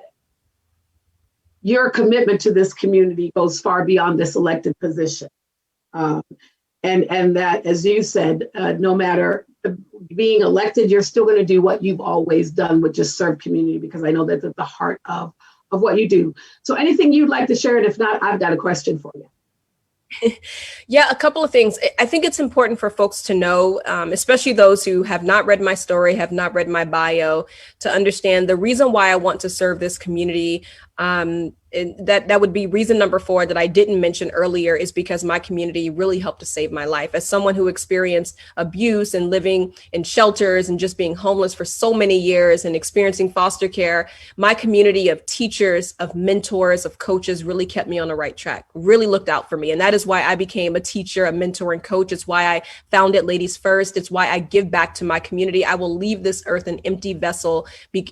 your commitment to this community goes far beyond this elected position, and that, as you said, no matter being elected, you're still going to do what you've always done, which is serve community, because I know that's at the heart of what you do. So anything you'd like to share, and if not, I've got a question for you. Yeah, a couple of things. I think it's important for folks to know, especially those who have not read my story, have not read my bio, to understand the reason why I want to serve this community that would be reason number 4 that I didn't mention earlier, is because my community really helped to save my life. As someone who experienced abuse and living in shelters and just being homeless for so many years and experiencing foster care, my community of teachers, of mentors, of coaches really kept me on the right track, really looked out for me. And that is why I became a teacher, a mentor, and coach. It's why I founded Ladies First. It's why I give back to my community. I will leave this earth an empty vessel,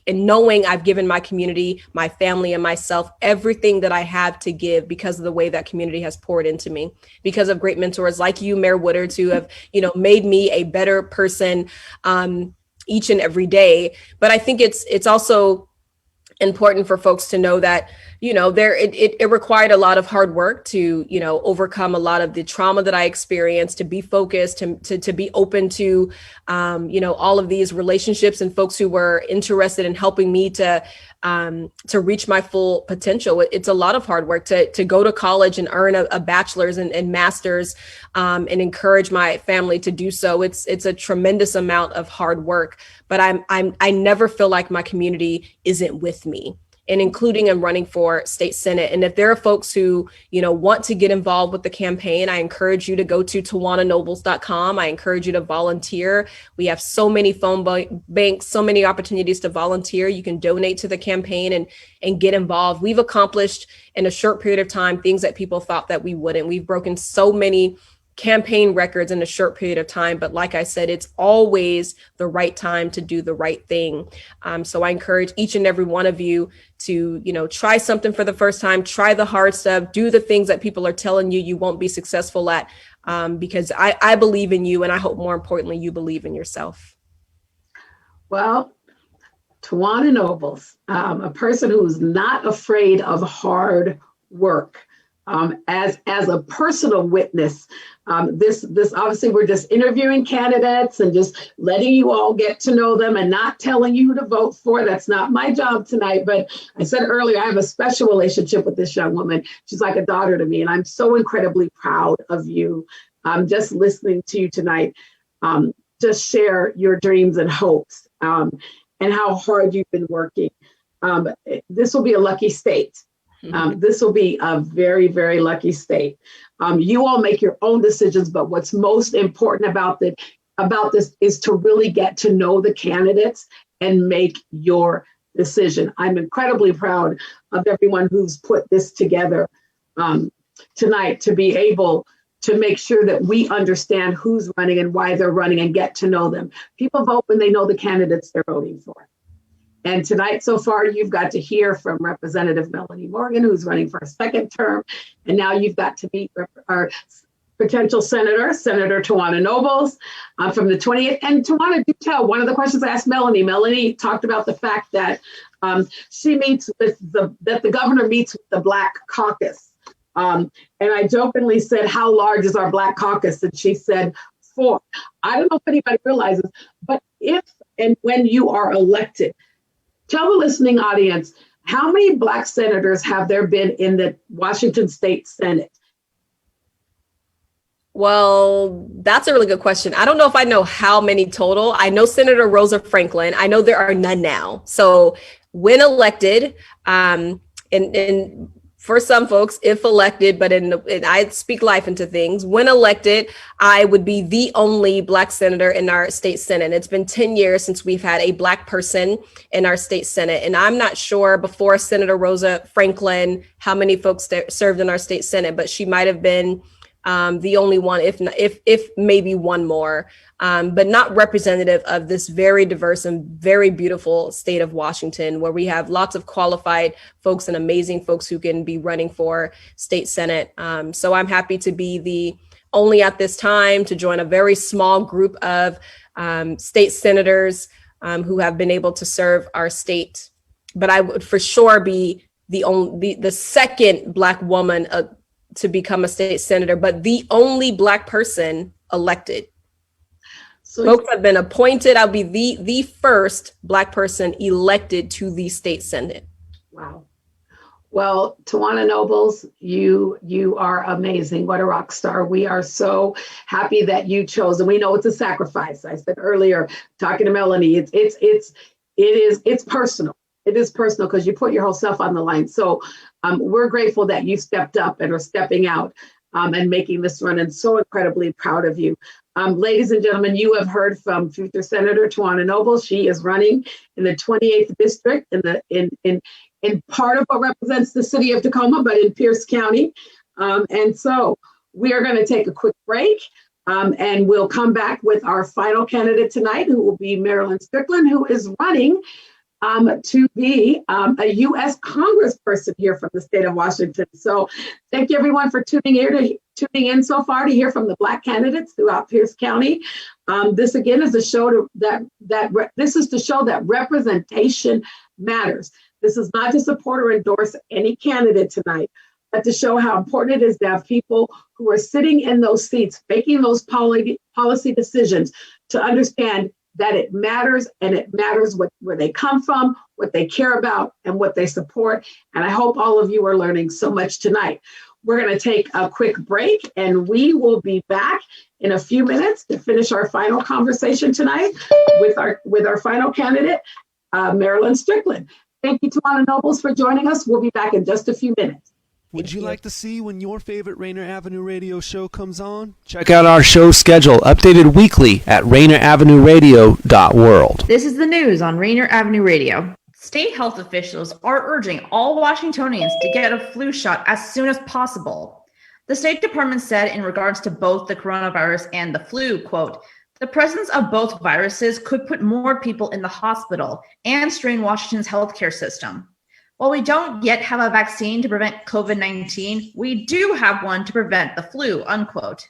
and knowing I've given my community, my family, and myself everything that I have to give because of the way that community has poured into me, because of great mentors like you, Mayor Woodards, who have, made me a better person each and every day. But I think it's also important for folks to know that, it required a lot of hard work to, overcome a lot of the trauma that I experienced, to be focused, to be open to, all of these relationships and folks who were interested in helping me to reach my full potential. It's a lot of hard work to go to college and earn a bachelor's and master's, and encourage my family to do so. It's a tremendous amount of hard work, but I never feel like my community isn't with me, and including and running for state senate. And if there are folks who, want to get involved with the campaign, I encourage you to go to TawannaNobles.com. I encourage you to volunteer. We have so many phone banks, so many opportunities to volunteer. You can donate to the campaign and get involved. We've accomplished in a short period of time things that people thought that we wouldn't. We've broken so many campaign records in a short period of time. But like I said, it's always the right time to do the right thing. So I encourage each and every one of you to, try something for the first time, try the hard stuff, do the things that people are telling you won't be successful at, because I believe in you. And I hope more importantly, you believe in yourself. Well, Tawanna Nobles, a person who's not afraid of hard work. As a personal witness, this obviously we're just interviewing candidates and just letting you all get to know them and not telling you who to vote for. That's not my job tonight. But I said earlier, I have a special relationship with this young woman. She's like a daughter to me, and I'm so incredibly proud of you. Just listening to you tonight, just share your dreams and hopes, and how hard you've been working. This will be a lucky state. This will be a very, very lucky state. You all make your own decisions, but what's most important about this is to really get to know the candidates and make your decision. I'm incredibly proud of everyone who's put this together tonight to be able to make sure that we understand who's running and why they're running and get to know them. People vote when they know the candidates they're voting for. And tonight, so far, you've got to hear from Representative Melanie Morgan, who's running for a second term. And now you've got to meet our potential senator, Senator Tawanna Nobles, from the 28th. And Tawanna, do tell, one of the questions I asked Melanie talked about the fact that she meets with that the governor meets with the Black Caucus. And I jokingly said, how large is our Black Caucus? And she said, 4. I don't know if anybody realizes, but if and when you are elected, tell the listening audience, how many Black senators have there been in the Washington State Senate? Well, that's a really good question. I don't know if I know how many total. I know Senator Rosa Franklin. I know there are none now. So when elected, and for some folks, if elected, but and I speak life into things. When elected, I would be the only Black senator in our state Senate. It's been 10 years since we've had a Black person in our state Senate. And I'm not sure before Senator Rosa Franklin, how many folks served in our state Senate, but she might have been the only one, if maybe one more, but not representative of this very diverse and very beautiful state of Washington, where we have lots of qualified folks and amazing folks who can be running for state Senate. So I'm happy to be the only at this time to join a very small group of state senators who have been able to serve our state. But I would for sure be the second Black woman to become a state senator, but the only Black person elected. So folks have been appointed. I'll be the first Black person elected to the state Senate. Wow. Well, Tawanna Nobles, you are amazing. What a rock star. We are so happy that you chose, and we know it's a sacrifice. I said earlier, talking to Melanie, it's personal. it is personal because you put your whole self on the line. So we're grateful that you stepped up and are stepping out and making this run, and so incredibly proud of you. Ladies and gentlemen, you have heard from future Senator Tawanna Nobles. She is running in the 28th district in part of what represents the city of Tacoma, but in Pierce County. And so we are going to take a quick break, and we'll come back with our final candidate tonight, who will be Marilyn Strickland, who is running to be a U.S. Congressperson here from the state of Washington. So thank you, everyone, for tuning in so far to hear from the Black candidates throughout Pierce County. This again is a show this is to show that representation matters. This is not to support or endorse any candidate tonight, but to show how important it is to have people who are sitting in those seats, making those policy decisions, to understand that it matters, and it matters where they come from, what they care about, and what they support. And I hope all of you are learning so much tonight. We're going to take a quick break, and we will be back in a few minutes to finish our final conversation tonight with our final candidate, Marilyn Strickland. Thank you, Tawanna Nobles, for joining us. We'll be back in just a few minutes. Would you like to see when your favorite Rainier Avenue radio show comes on? Check out our show schedule, updated weekly at rainieravenueradio.world. This is the news on Rainier Avenue Radio. State health officials are urging all Washingtonians to get a flu shot as soon as possible. The State Department said in regards to both the coronavirus and the flu, quote, the presence of both viruses could put more people in the hospital and strain Washington's healthcare system. While we don't yet have a vaccine to prevent COVID-19, we do have one to prevent the flu, unquote.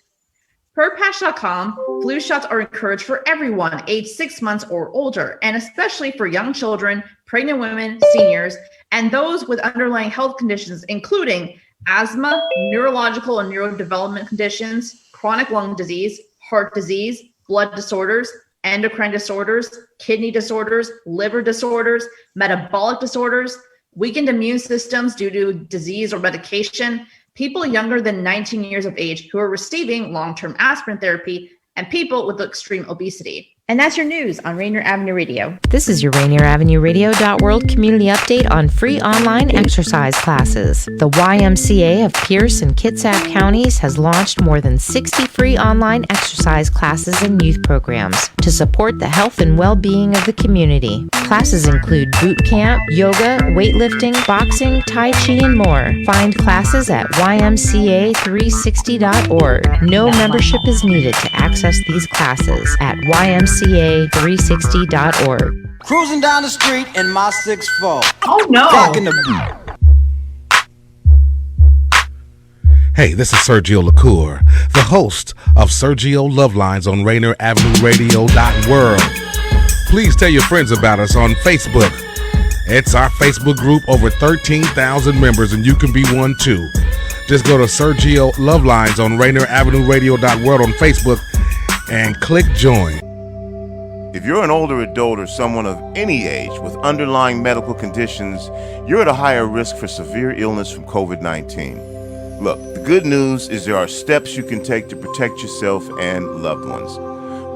Per patch.com, flu shots are encouraged for everyone aged 6 months or older, and especially for young children, pregnant women, seniors, and those with underlying health conditions, including asthma, neurological and neurodevelopment conditions, chronic lung disease, heart disease, blood disorders, endocrine disorders, kidney disorders, liver disorders, metabolic disorders, weakened immune systems due to disease or medication, people younger than 19 years of age who are receiving long-term aspirin therapy, and people with extreme obesity. And that's your news on Rainier Avenue Radio. This is your RainierAvenueRadio.world community update on free online exercise classes. The YMCA of Pierce and Kitsap counties has launched more than 60 free online exercise classes and youth programs to support the health and well-being of the community. Classes include boot camp, yoga, weightlifting, boxing, tai chi, and more. Find classes at ymca360.org. No membership is needed to access these classes at ymca360.org. Cruising down the street in my 6'4". Oh no! Rocking the Hey, this is Sergio LaCour, the host of Sergio Love Lines on RainierAvenueRadio.world. Please tell your friends about us on Facebook. It's our Facebook group, over 13,000 members, and you can be one too. Just go to Sergio Love Lines on RainierAvenueRadio.world on Facebook and click join. If you're an older adult or someone of any age with underlying medical conditions, you're at a higher risk for severe illness from COVID-19. Look, the good news is there are steps you can take to protect yourself and loved ones.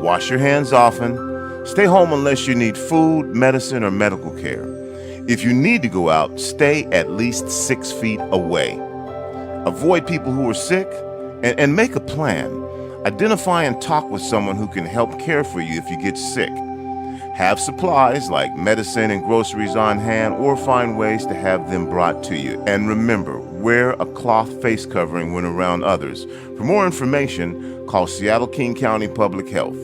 Wash your hands often. Stay home unless you need food, medicine, or medical care. If you need to go out, stay at least 6 feet away. Avoid people who are sick and make a plan. Identify and talk with someone who can help care for you if you get sick. Have supplies like medicine and groceries on hand, or find ways to have them brought to you. And remember, wear a cloth face covering when around others. For more information, call Seattle King County Public Health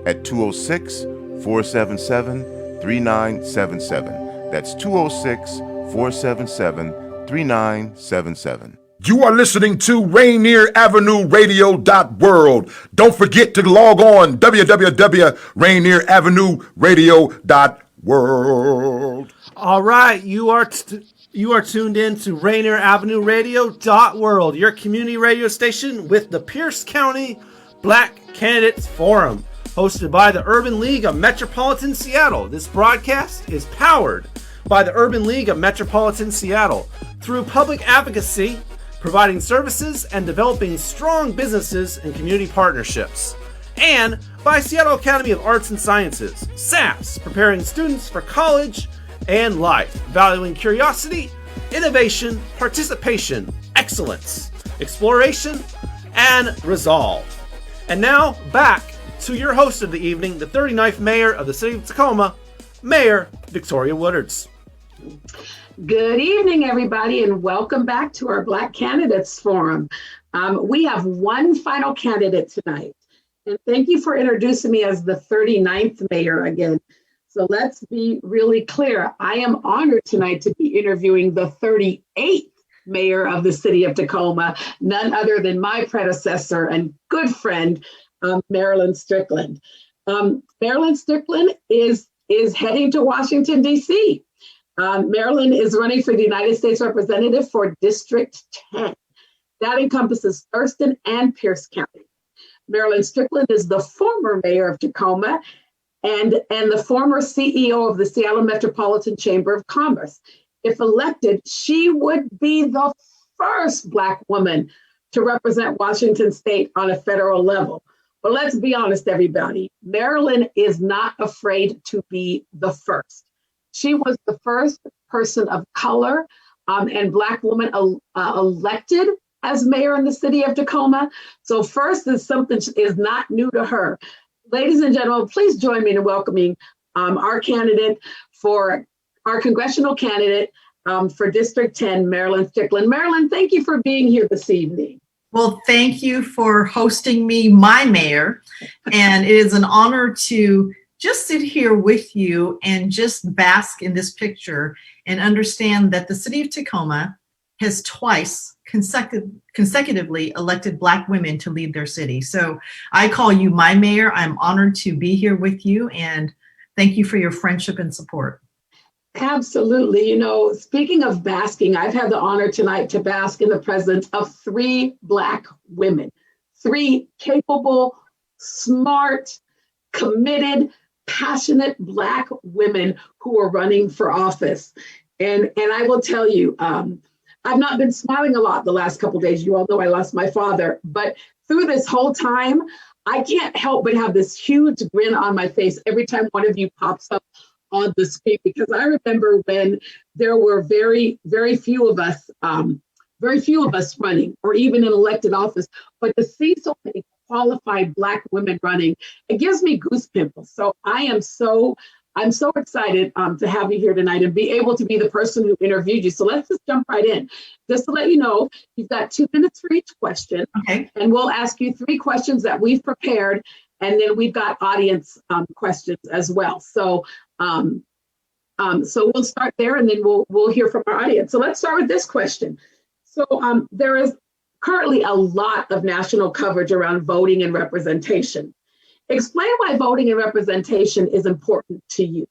at 206-477-3977. That's 206-477-3977. You are listening to RainierAvenueRadio.world. Don't forget to log on www.RainierAvenueRadio.world. All right, you are tuned in to RainierAvenueRadio.world, your community radio station with the Pierce County Black Candidates Forum, hosted by the Urban League of Metropolitan Seattle. This broadcast is powered by the Urban League of Metropolitan Seattle through public advocacy, providing services and developing strong businesses and community partnerships, and by Seattle Academy of Arts and Sciences, SAS, preparing students for college and life, valuing curiosity, innovation, participation, excellence, exploration, and resolve. And now, back to your host of the evening, the 39th Mayor of the City of Tacoma, Mayor Victoria Woodards. Good evening, everybody, and welcome back to our Black Candidates Forum. We have one final candidate tonight, and thank you for introducing me as the 39th Mayor again. So let's be really clear. I am honored tonight to be interviewing the 38th Mayor of the City of Tacoma, none other than my predecessor and good friend, Marilyn Strickland. Marilyn Strickland is heading to Washington, D.C. Marilyn is running for the United States Representative for District 10. That encompasses Thurston and Pierce County. Marilyn Strickland is the former mayor of Tacoma and the former CEO of the Seattle Metropolitan Chamber of Commerce. If elected, she would be the first Black woman to represent Washington State on a federal level. But let's be honest, everybody, Marilyn is not afraid to be the first. She was the first person of color and Black woman elected as mayor in the city of Tacoma. So first is something is not new to her. Ladies and gentlemen, please join me in welcoming our candidate for our congressional candidate for District 10, Marilyn Strickland. Marilyn, thank you for being here this evening. Well, thank you for hosting me, my mayor. And it is an honor to just sit here with you and just bask in this picture and understand that the city of Tacoma has twice consecutively elected Black women to lead their city. So I call you my mayor. I'm honored to be here with you, and thank you for your friendship and support. Absolutely. You know, speaking of basking, I've had the honor tonight to bask in the presence of 3 Black women, 3 capable, smart, committed, passionate Black women who are running for office. And I will tell you, I've not been smiling a lot the last couple of days. You all know I lost my father, but through this whole time, I can't help but have this huge grin on my face every time one of you pops up on the screen, because I remember when there were very, very few of us running or even in elected office, but to see so many qualified Black women running, it gives me goose pimples. So I'm so excited to have you here tonight and be able to be the person who interviewed you. So let's just jump right in. Just to let you know, you've got 2 minutes for each question. Okay. And we'll ask you 3 questions that we've prepared. And then we've got audience questions as well. So we'll start there and then we'll hear from our audience. So let's start with this question. So there is currently a lot of national coverage around voting and representation. Explain why voting and representation is important to you.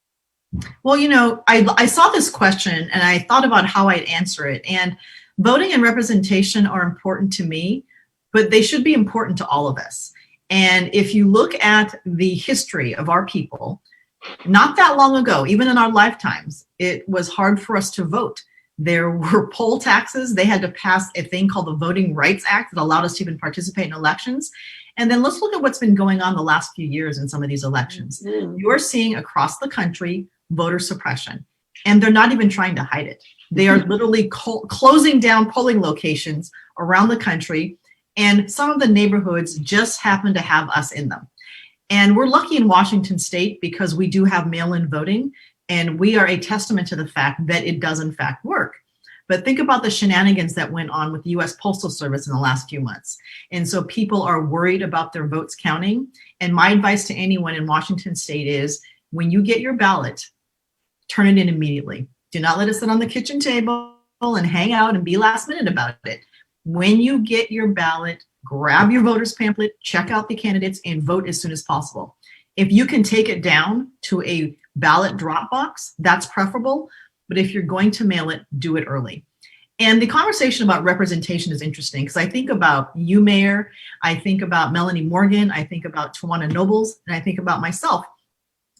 Well, you know, I saw this question and I thought about how I'd answer it. And voting and representation are important to me, but they should be important to all of us. And if you look at the history of our people, not that long ago, even in our lifetimes, it was hard for us to vote. There were poll taxes. They had to pass a thing called the Voting Rights Act that allowed us to even participate in elections. And then let's look at what's been going on the last few years in some of these elections. Mm-hmm. You're seeing across the country voter suppression, and they're not even trying to hide it. They are literally closing down polling locations around the country, and some of the neighborhoods just happen to have us in them. And we're lucky in Washington State because we do have mail-in voting, and we are a testament to the fact that it does in fact work. But think about the shenanigans that went on with the U.S. Postal Service in the last few months. And so people are worried about their votes counting. And my advice to anyone in Washington State is when you get your ballot, turn it in immediately. Do not let it sit on the kitchen table and hang out and be last minute about it. When you get your ballot, grab your voter's pamphlet, check out the candidates, and vote as soon as possible. If you can take it down to a ballot drop box, that's preferable. But if you're going to mail it, do it early. And the conversation about representation is interesting because I think about you, Mayor, I think about Melanie Morgan, I think about Tawanna Nobles, and I think about myself.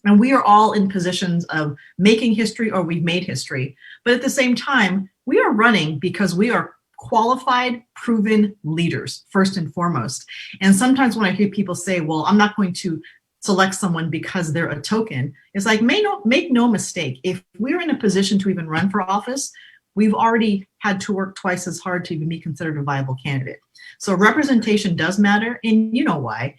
And we are all in positions of making history or we've made history. But at the same time, we are running because we are qualified, proven leaders, first and foremost. And sometimes when I hear people say, well, I'm not going to select someone because they're a token. It's like, make no mistake, if we're in a position to even run for office, we've already had to work twice as hard to even be considered a viable candidate. So representation does matter, and you know why.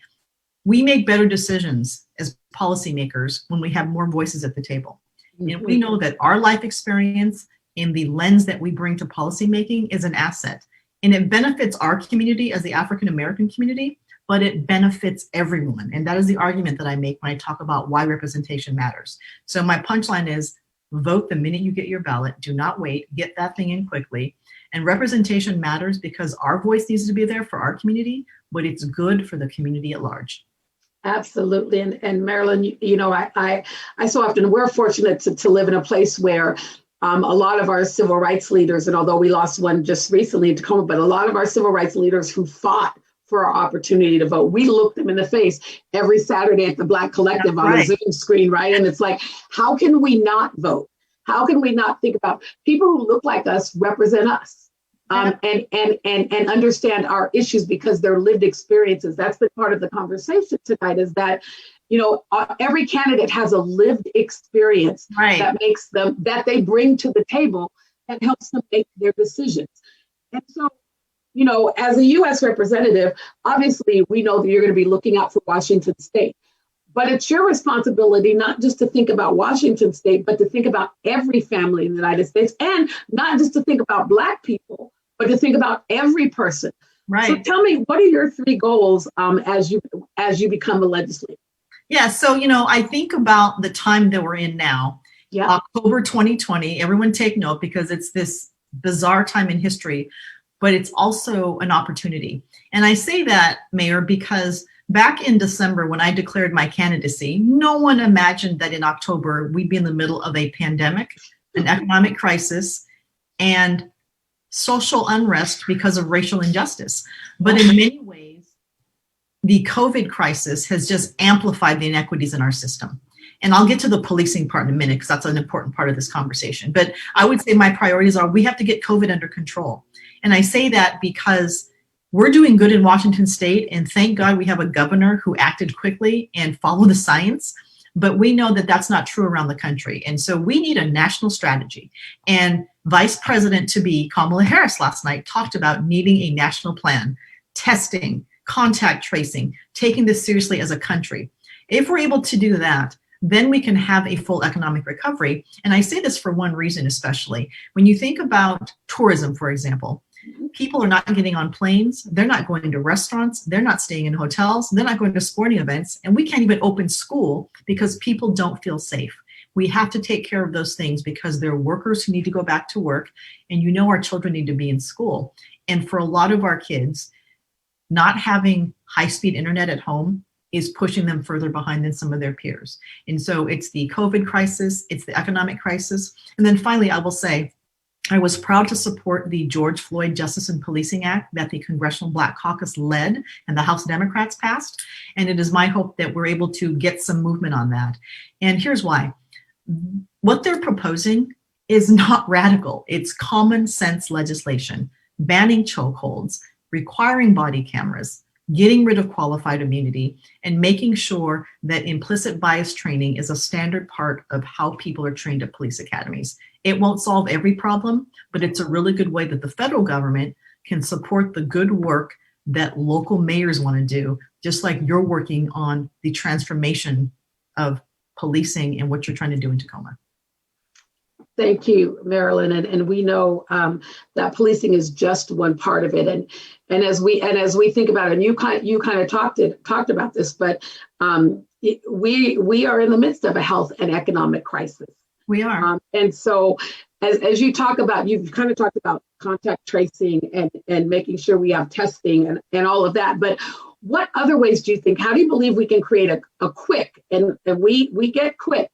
We make better decisions as policymakers when we have more voices at the table. And we know that our life experience and the lens that we bring to policymaking is an asset. And it benefits our community as the African American community, but it benefits everyone. And that is the argument that I make when I talk about why representation matters. So my punchline is, vote the minute you get your ballot. Do not wait. Get that thing in quickly. And representation matters because our voice needs to be there for our community, but it's good for the community at large. Absolutely. And Marilyn, you know, I so often, we're fortunate to live in a place where a lot of our civil rights leaders, and although we lost one just recently in Tacoma, but a lot of our civil rights leaders who fought for our opportunity to vote, we look them in the face every Saturday at the Black Collective on the Zoom screen, right? And it's like, how can we not vote? How can we not think about people who look like us represent us? And understand our issues because they're lived experiences. That's been part of the conversation tonight, is that, you know, every candidate has a lived experience that makes them, that they bring to the table, that helps them make their decisions. And so, you know, as a U.S. representative, obviously we know that you're going to be looking out for Washington State. But it's your responsibility not just to think about Washington State, but to think about every family in the United States, and not just to think about Black people, but to think about every person. Right. So tell me, what are your three goals as you become a legislator? Yeah, so, you know, I think about the time that we're in now, October 2020, everyone take note because it's this bizarre time in history, but it's also an opportunity. And I say that, Mayor, because back in December, when I declared my candidacy, no one imagined that in October, we'd be in the middle of a pandemic, an economic crisis, and social unrest because of racial injustice. But in many ways, the COVID crisis has just amplified the inequities in our system. And I'll get to the policing part in a minute because that's an important part of this conversation. But I would say my priorities are, we have to get COVID under control. And I say that because we're doing good in Washington State, and thank God we have a governor who acted quickly and followed the science. But we know that that's not true around the country. And so we need a national strategy. And Vice President to be Kamala Harris last night talked about needing a national plan, testing, contact tracing, taking this seriously as a country. If we're able to do that, then we can have a full economic recovery. And I say this for one reason, especially when you think about tourism, for example. People are not getting on planes. They're not going to restaurants. They're not staying in hotels. They're not going to sporting events. And we can't even open school because people don't feel safe. We have to take care of those things because there are workers who need to go back to work. And you know, our children need to be in school. And for a lot of our kids, not having high-speed internet at home is pushing them further behind than some of their peers. And so it's the COVID crisis, it's the economic crisis. And then finally, I will say, I was proud to support the George Floyd Justice and Policing Act that the Congressional Black Caucus led and the House Democrats passed. And it is my hope that we're able to get some movement on that. And here's why. What they're proposing is not radical. It's common sense legislation, banning chokeholds, requiring body cameras, getting rid of qualified immunity, and making sure that implicit bias training is a standard part of how people are trained at police academies. It won't solve every problem, but it's a really good way that the federal government can support the good work that local mayors want to do, just like you're working on the transformation of policing and what you're trying to do in Tacoma. Thank you, Marilyn. And we know that policing is just one part of it. And as we think about it, and you kind of talked about this, but we are in the midst of a health and economic crisis. We are. And so as you talk about, you've kind of talked about contact tracing and making sure we have testing and all of that. But what other ways do you think, how do you believe we can create a quick, and we get quick,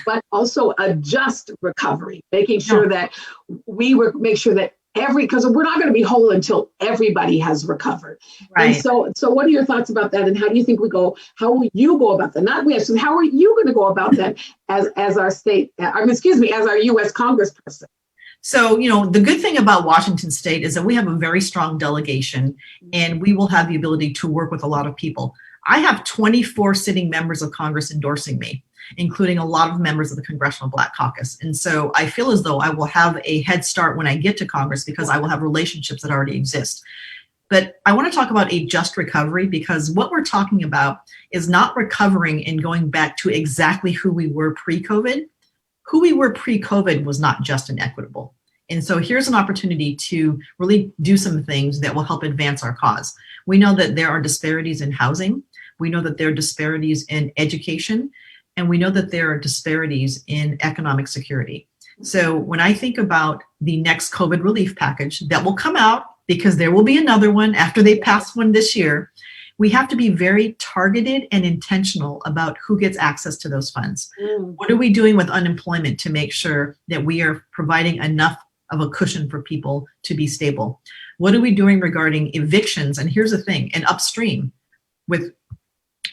but also a just recovery, making sure that make sure that because we're not going to be whole until everybody has recovered. Right. And so what are your thoughts about that? And how do you think how will you go about that? Not we actually, how are you going to go about that as our state, as our U.S. Congressperson? So, you know, the good thing about Washington State is that we have a very strong delegation and we will have the ability to work with a lot of people. I have 24 sitting members of Congress endorsing me, including a lot of members of the Congressional Black Caucus. And so I feel as though I will have a head start when I get to Congress because I will have relationships that already exist. But I want to talk about a just recovery, because what we're talking about is not recovering and going back to exactly who we were pre-COVID. Who we were pre-COVID was not just and equitable. And so here's an opportunity to really do some things that will help advance our cause. We know that there are disparities in housing. We know that there are disparities in education, and we know that there are disparities in economic security. So when I think about the next COVID relief package that will come out, because there will be another one after they pass one this year, we have to be very targeted and intentional about who gets access to those funds. What are we doing with unemployment to make sure that we are providing enough of a cushion for people to be stable? What are we doing regarding evictions? And here's the thing, and upstream with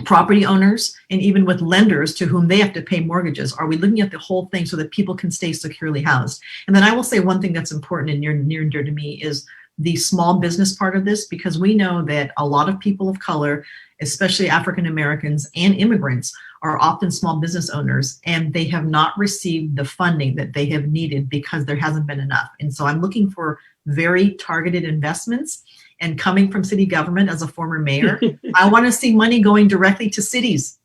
property owners and even with lenders to whom they have to pay mortgages. Are we looking at the whole thing so that people can stay securely housed? And then I will say one thing that's important and near and dear to me is the small business part of this, because we know that a lot of people of color, especially African Americans and immigrants, are often small business owners, and they have not received the funding that they have needed because there hasn't been enough. And so I'm looking for very targeted investments. And coming from city government as a former mayor, I want to see money going directly to cities,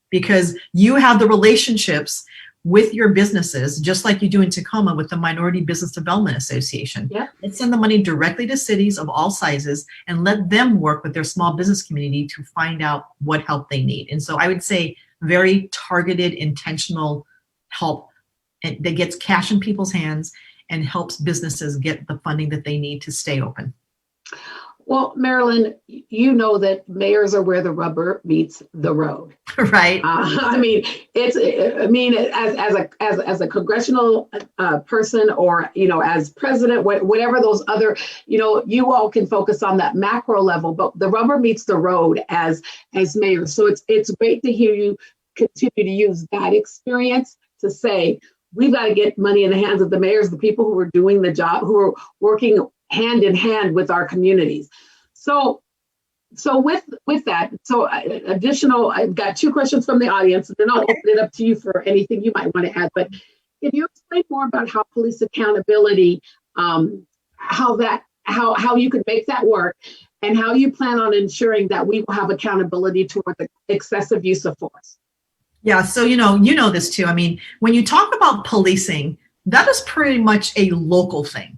because you have the relationships with your businesses, just like you do in Tacoma with the Minority Business Development Association. Let's send the money directly to cities of all sizes and let them work with their small business community to find out what help they need. And so I would say very targeted, intentional help that gets cash in people's hands and helps businesses get the funding that they need to stay open. Well, Marilyn, you know that mayors are where the rubber meets the road, right? I mean, as a congressional person, or as president, whatever those other, you all can focus on that macro level, but the rubber meets the road as mayors. So it's great to hear you continue to use that experience to say we've got to get money in the hands of the mayors, the people who are doing the job, who are working hand in hand with our communities. So with that, I've got two questions from the audience, and then I'll open it up to you for anything you might want to add. But can you explain more about how police accountability, how you could make that work, and how you plan on ensuring that we will have accountability toward the excessive use of force? Yeah, so you know this too. I mean, when you talk about policing, that is pretty much a local thing.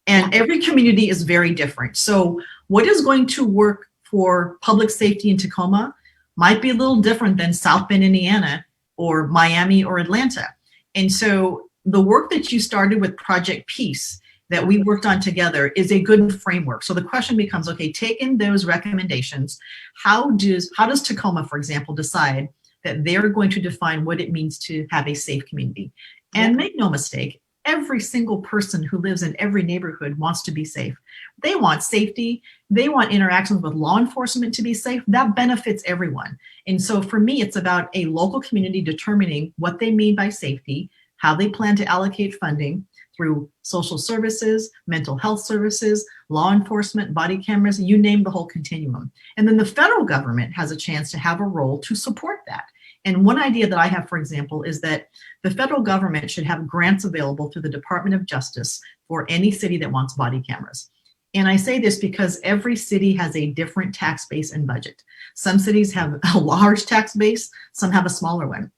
And every community is very different. So what is going to work for public safety in Tacoma might be a little different than South Bend, Indiana, or Miami or Atlanta. And so the work that you started with Project Peace that we worked on together is a good framework. So the question becomes, okay, taking those recommendations, how does Tacoma, for example, decide that they're going to define what it means to have a safe community? And make no mistake, every single person who lives in every neighborhood wants to be safe. They want safety. They want interactions with law enforcement to be safe. That benefits everyone. And so for me, it's about a local community determining what they mean by safety, how they plan to allocate funding through social services, mental health services, law enforcement, body cameras, you name the whole continuum. And then the federal government has a chance to have a role to support that. And one idea that I have, for example, is that the federal government should have grants available through the Department of Justice for any city that wants body cameras. And I say this because every city has a different tax base and budget. Some cities have a large tax base, some have a smaller one.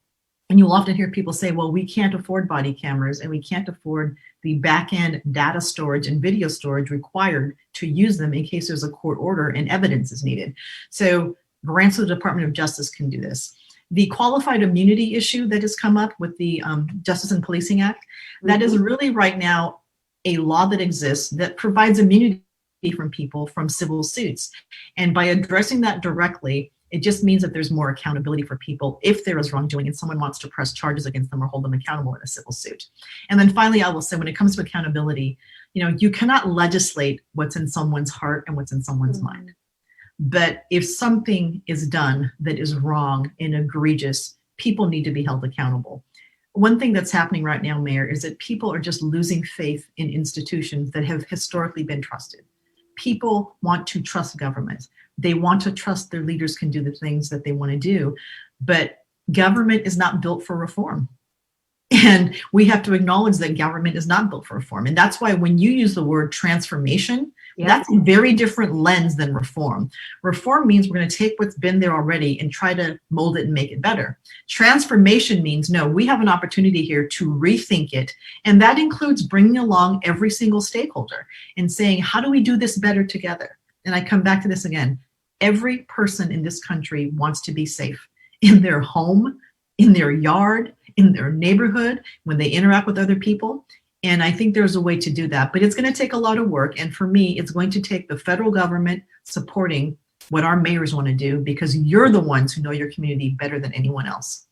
And you'll often hear people say, well, we can't afford body cameras and we can't afford the back-end data storage and video storage required to use them in case there's a court order and evidence is needed. So grants of the Department of Justice can do this. The qualified immunity issue that has come up with the Justice and Policing Act, that is really right now a law that exists that provides immunity from people from civil suits. And by addressing that directly, it just means that there's more accountability for people if there is wrongdoing and someone wants to press charges against them or hold them accountable in a civil suit. And then finally, I will say, when it comes to accountability, you cannot legislate what's in someone's heart and what's in someone's mind. But if something is done that is wrong and egregious, people need to be held accountable. One thing that's happening right now, Mayor, is that people are just losing faith in institutions that have historically been trusted. People want to trust government. They want to trust their leaders can do the things that they want to do. But government is not built for reform. And we have to acknowledge that government is not built for reform. And that's why when you use the word transformation, that's a very different lens than reform. Reform means we're going to take what's been there already and try to mold it and make it better. Transformation means, no, we have an opportunity here to rethink it. And that includes bringing along every single stakeholder and saying, how do we do this better together? And I come back to this again. Every person in this country wants to be safe in their home, in their yard, in their neighborhood, when they interact with other people. And I think there's a way to do that, but it's going to take a lot of work. And for me, it's going to take the federal government supporting what our mayors want to do, because you're the ones who know your community better than anyone else.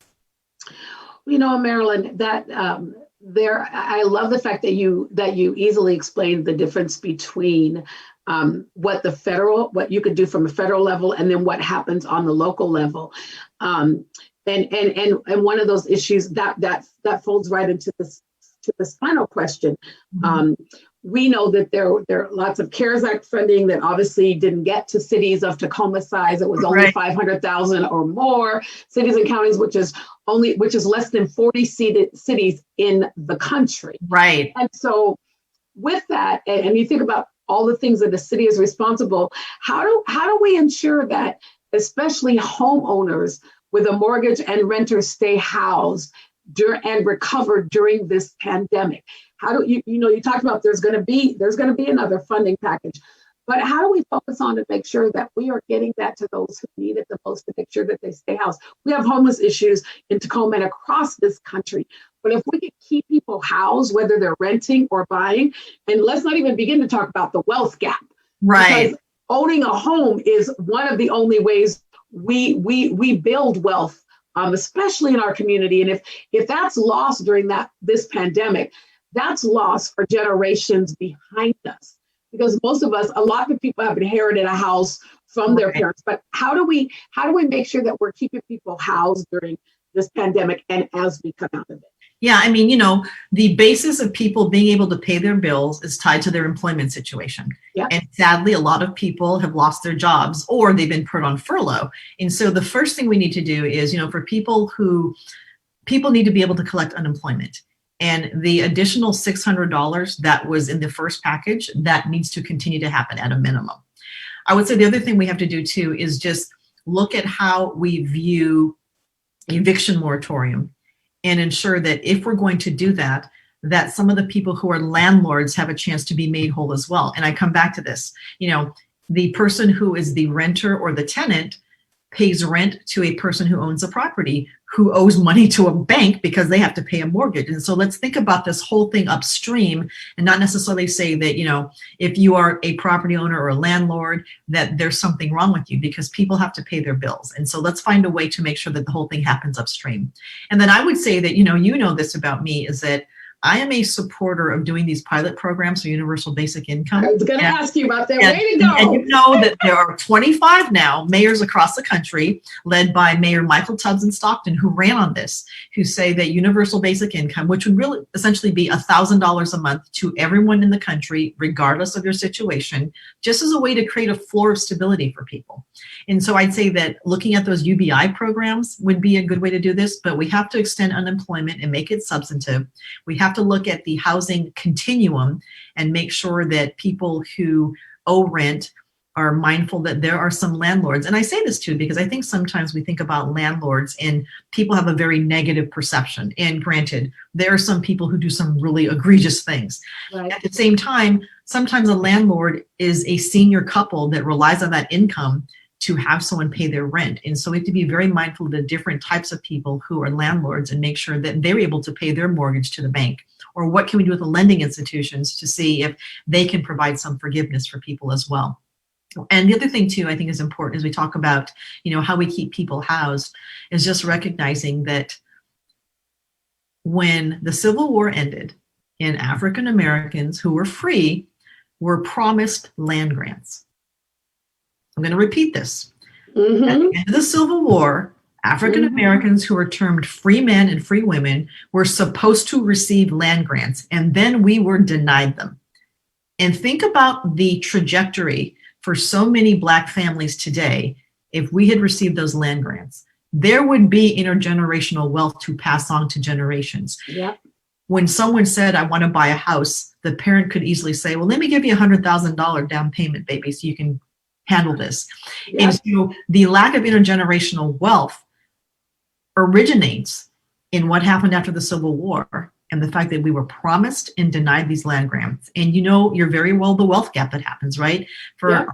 You know, Marilyn, that I love the fact that you easily explained the difference between what you could do from a federal level and then what happens on the local level. And one of those issues that folds right into this final question. We know that there are lots of CARES Act funding that obviously didn't get to cities of Tacoma size. It was only 500,000 or more cities and counties, which is less than 40 cities in the country. Right. And so with that, and you think about all the things that the city is responsible, how do we ensure that especially homeowners with a mortgage and renters stay housed and recover during this pandemic? How do you talked about there's going to be another funding package, but how do we focus on to make sure that we are getting that to those who need it the most, to make sure that they stay housed? We have homeless issues in Tacoma and across this country, but if we could keep people housed, whether they're renting or buying, and let's not even begin to talk about the wealth gap, right? Because owning a home is one of the only ways we build wealth, especially in our community. And if that's lost during this pandemic, that's lost for generations behind us. Because most of us, a lot of people have inherited a house from their parents. But how do we make sure that we're keeping people housed during this pandemic and as we come out of it? Yeah, I mean, the basis of people being able to pay their bills is tied to their employment situation. Yeah. And sadly, a lot of people have lost their jobs or they've been put on furlough. And so the first thing we need to do is, for people need to be able to collect unemployment. And the additional $600 that was in the first package, that needs to continue to happen at a minimum. I would say the other thing we have to do too is just look at how we view eviction moratorium and ensure that if we're going to do that, that some of the people who are landlords have a chance to be made whole as well. And I come back to this, the person who is the renter or the tenant pays rent to a person who owns a property, who owes money to a bank because they have to pay a mortgage. And so let's think about this whole thing upstream and not necessarily say that, if you are a property owner or a landlord, that there's something wrong with you, because people have to pay their bills. And so let's find a way to make sure that the whole thing happens upstream. And then I would say that, this about me, is that I am a supporter of doing these pilot programs for universal basic income. I was going to ask you about that. Way to go. And you know that there are 25 now mayors across the country, led by Mayor Michael Tubbs in Stockton, who ran on this, who say that universal basic income, which would really essentially be $1,000 a month to everyone in the country, regardless of your situation, just as a way to create a floor of stability for people. And so I'd say that looking at those UBI programs would be a good way to do this, but we have to extend unemployment and make it substantive. We have to look at the housing continuum and make sure that people who owe rent are mindful that there are some landlords. And I say this too, because I think sometimes we think about landlords and people have a very negative perception. And granted, there are some people who do some really egregious things. Right. At the same time, sometimes a landlord is a senior couple that relies on that income to have someone pay their rent. And so we have to be very mindful of the different types of people who are landlords and make sure that they're able to pay their mortgage to the bank. Or what can we do with the lending institutions to see if they can provide some forgiveness for people as well. And the other thing too, I think is important as we talk about, how we keep people housed, is just recognizing that when the Civil War ended and African Americans who were free were promised land grants. I'm going to repeat this. Mm-hmm. At the end of the Civil War, African Americans who were termed free men and free women were supposed to receive land grants, and then we were denied them. And think about the trajectory for so many Black families today, if we had received those land grants, there would be intergenerational wealth to pass on to generations. Yeah. When someone said, I want to buy a house, the parent could easily say, well, let me give you $100,000 down payment, baby, so you can handle this. Yeah. And so the lack of intergenerational wealth originates in what happened after the Civil War and the fact that we were promised and denied these land grants. And you're very well the wealth gap that happens, right? For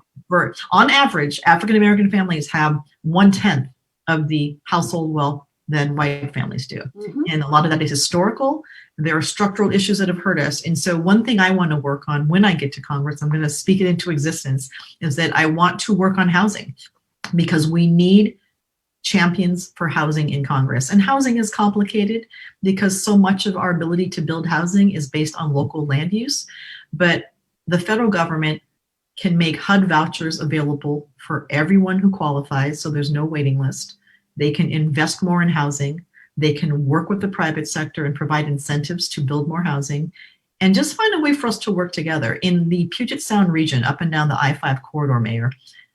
on average, African-American families have 1/10 of the household wealth than white families do. Mm-hmm. And a lot of that is historical. There are structural issues that have hurt us. And so one thing I want to work on when I get to Congress, I'm going to speak it into existence, is that I want to work on housing, because we need champions for housing in Congress. And housing is complicated because so much of our ability to build housing is based on local land use. But the federal government can make HUD vouchers available for everyone who qualifies, so there's no waiting list. They can invest more in housing. They can work with the private sector and provide incentives to build more housing, and just find a way for us to work together. In the Puget Sound region, up and down the I-5 corridor, Mayor,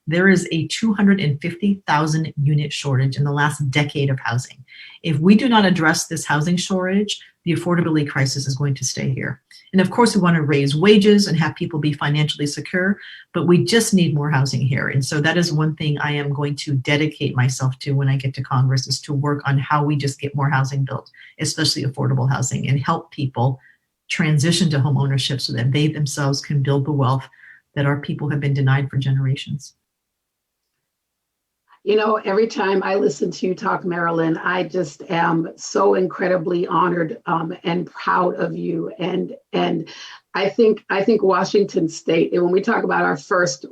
there is a 250,000 unit shortage in the last decade of housing. If we do not address this housing shortage, the affordability crisis is going to stay here. And of course, we want to raise wages and have people be financially secure, but we just need more housing here. And so that is one thing I am going to dedicate myself to when I get to Congress, is to work on how we just get more housing built, especially affordable housing, and help people transition to home ownership so that they themselves can build the wealth that our people have been denied for generations. You know, every time I listen to you talk, Marilyn, I just am so incredibly honored and proud of you. And I think Washington State, and when we talk about our first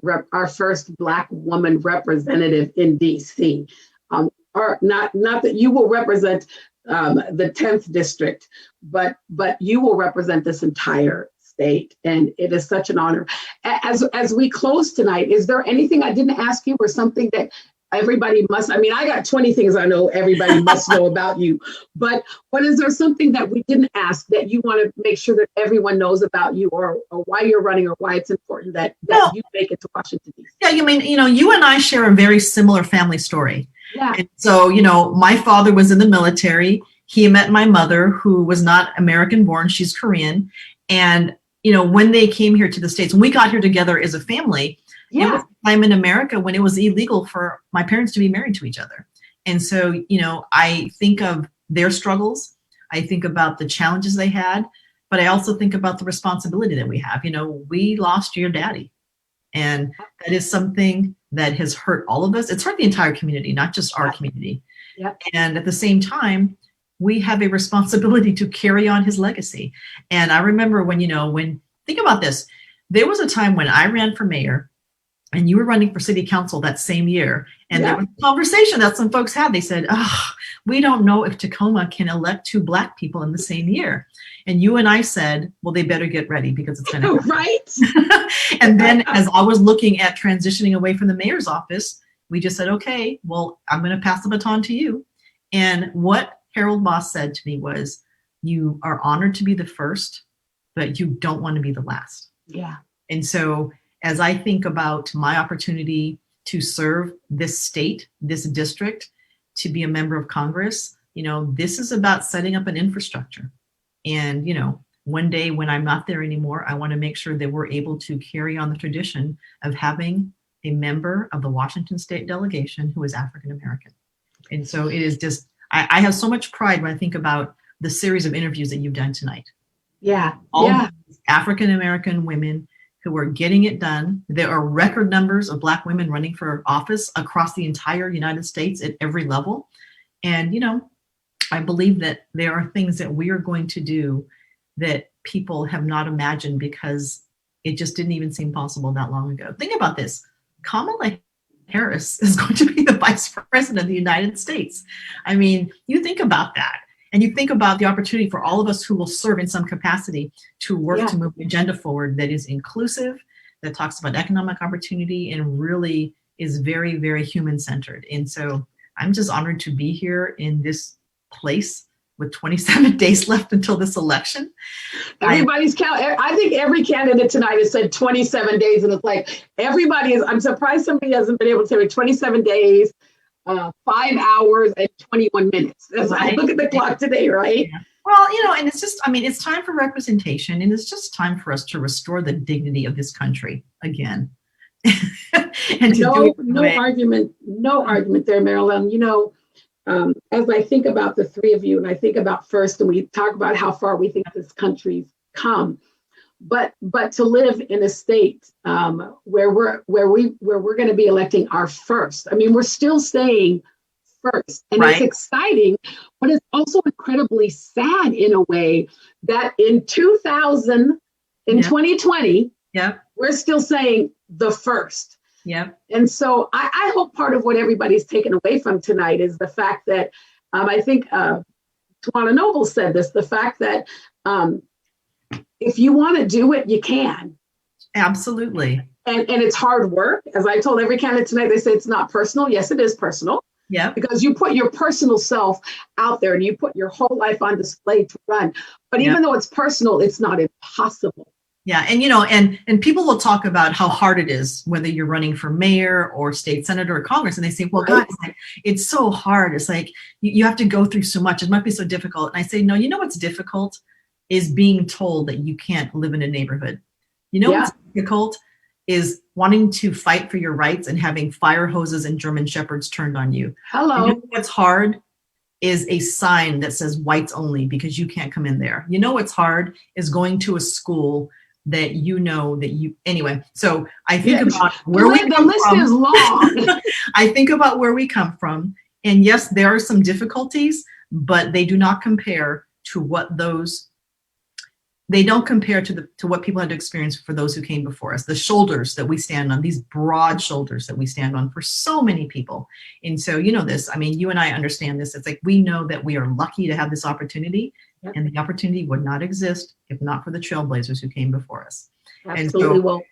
Black woman representative in DC, or not that you will represent the 10th district, but you will represent this entire state, and it is such an honor. As we close tonight, is there anything I didn't ask you, or something that everybody must? I mean, I got 20 things I know everybody must know about you, but is there something that we didn't ask that you want to make sure that everyone knows about you, or why you're running, or why it's important that you make it to Washington, D.C.? Yeah, you and I share a very similar family story. Yeah. And so, my father was in the military. He met my mother, who was not American born. She's Korean. And, when they came here to the States, when we got here together as a family, it was a time in America when it was illegal for my parents to be married to each other. And so, I think of their struggles. I think about the challenges they had, but I also think about the responsibility that we have. We lost your daddy. And that is something that has hurt all of us. It's hurt the entire community, not just our community. Yep. And at the same time, we have a responsibility to carry on his legacy. And I remember think about this, there was a time when I ran for mayor and you were running for city council that same year. And there was a conversation that some folks had. They said, we don't know if Tacoma can elect 2 Black people in the same year. And you and I said, well, they better get ready, because it's going to happen. Right. And then as I was looking at transitioning away from the mayor's office, we just said, okay, well, I'm going to pass the baton to you. And what Harold Moss said to me was, you are honored to be the first, but you don't want to be the last. Yeah. And so as I think about my opportunity to serve this state, this district, to be a member of Congress, this is about setting up an infrastructure. And, one day when I'm not there anymore, I want to make sure that we're able to carry on the tradition of having a member of the Washington State delegation who is African American. And so it is just, I have so much pride when I think about the series of interviews that you've done tonight. Yeah. All African American women who are getting it done. There are record numbers of Black women running for office across the entire United States at every level. And, I believe that there are things that we are going to do that people have not imagined, because it just didn't even seem possible that long ago. Think about this. Kamala Harris is going to be the vice president of the United States. I mean, you think about that. And you think about the opportunity for all of us who will serve in some capacity to work to move the agenda forward that is inclusive, that talks about economic opportunity, and really is very, very human-centered. And so I'm just honored to be here in this place with 27 days left until this election. Everybody's I think every candidate tonight has said 27 days, and it's like everybody is. I'm surprised somebody hasn't been able to say 27 days, 5 hours, and 21 minutes. As I look at the clock today, right? Yeah. Well, and it's just, it's time for representation, and it's just time for us to restore the dignity of this country again. And no argument there, Marilyn. As I think about the three of you, and I think about first, and we talk about how far we think this country's come, but to live in a state where we're going to be electing our first. we're still saying first, and It's exciting, but it's also incredibly sad in a way that in 2020, we're still saying the first. Yeah. And so I hope part of what everybody's taken away from tonight is the fact that I think Tawanna Nobles said this, the fact that if you want to do it, you can. Absolutely. And it's hard work. As I told every candidate tonight, they say it's not personal. Yes, it is personal. Yeah. Because you put your personal self out there and you put your whole life on display to run. But even though it's personal, it's not impossible. Yeah. And, and people will talk about how hard it is, whether you're running for mayor or state senator or Congress. And they say, well, guys, it's so hard. It's like you have to go through so much. It might be so difficult. And I say, no, what's difficult is being told that you can't live in a neighborhood. What's difficult is wanting to fight for your rights and having fire hoses and German shepherds turned on you. Hello. What's hard is a sign that says whites only because you can't come in there. What's hard is going to a school that anyway. So I think about where we come from. The list is long. I think about where we come from, and yes, there are some difficulties, but they do not compare to what what people had to experience for those who came before us. The shoulders that we stand on, these broad shoulders that we stand on for so many people. And so, this, you and I understand this. It's like, we know that we are lucky to have this opportunity, and the opportunity would not exist if not for the trailblazers who came before us. Absolutely.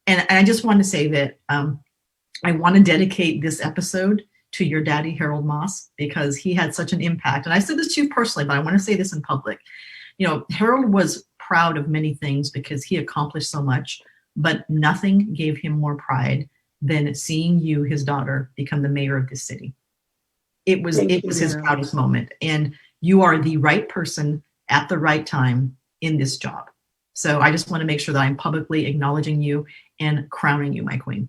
And I just want to say that I want to dedicate this episode to your daddy, Harold Moss, because he had such an impact. And I said this to you personally, but I want to say this in public. Harold was proud of many things because he accomplished so much, but nothing gave him more pride than seeing you, his daughter, become the mayor of this city. It was his proudest moment. And you are the right person at the right time in this job. So I just want to make sure that I'm publicly acknowledging you and crowning you, my queen.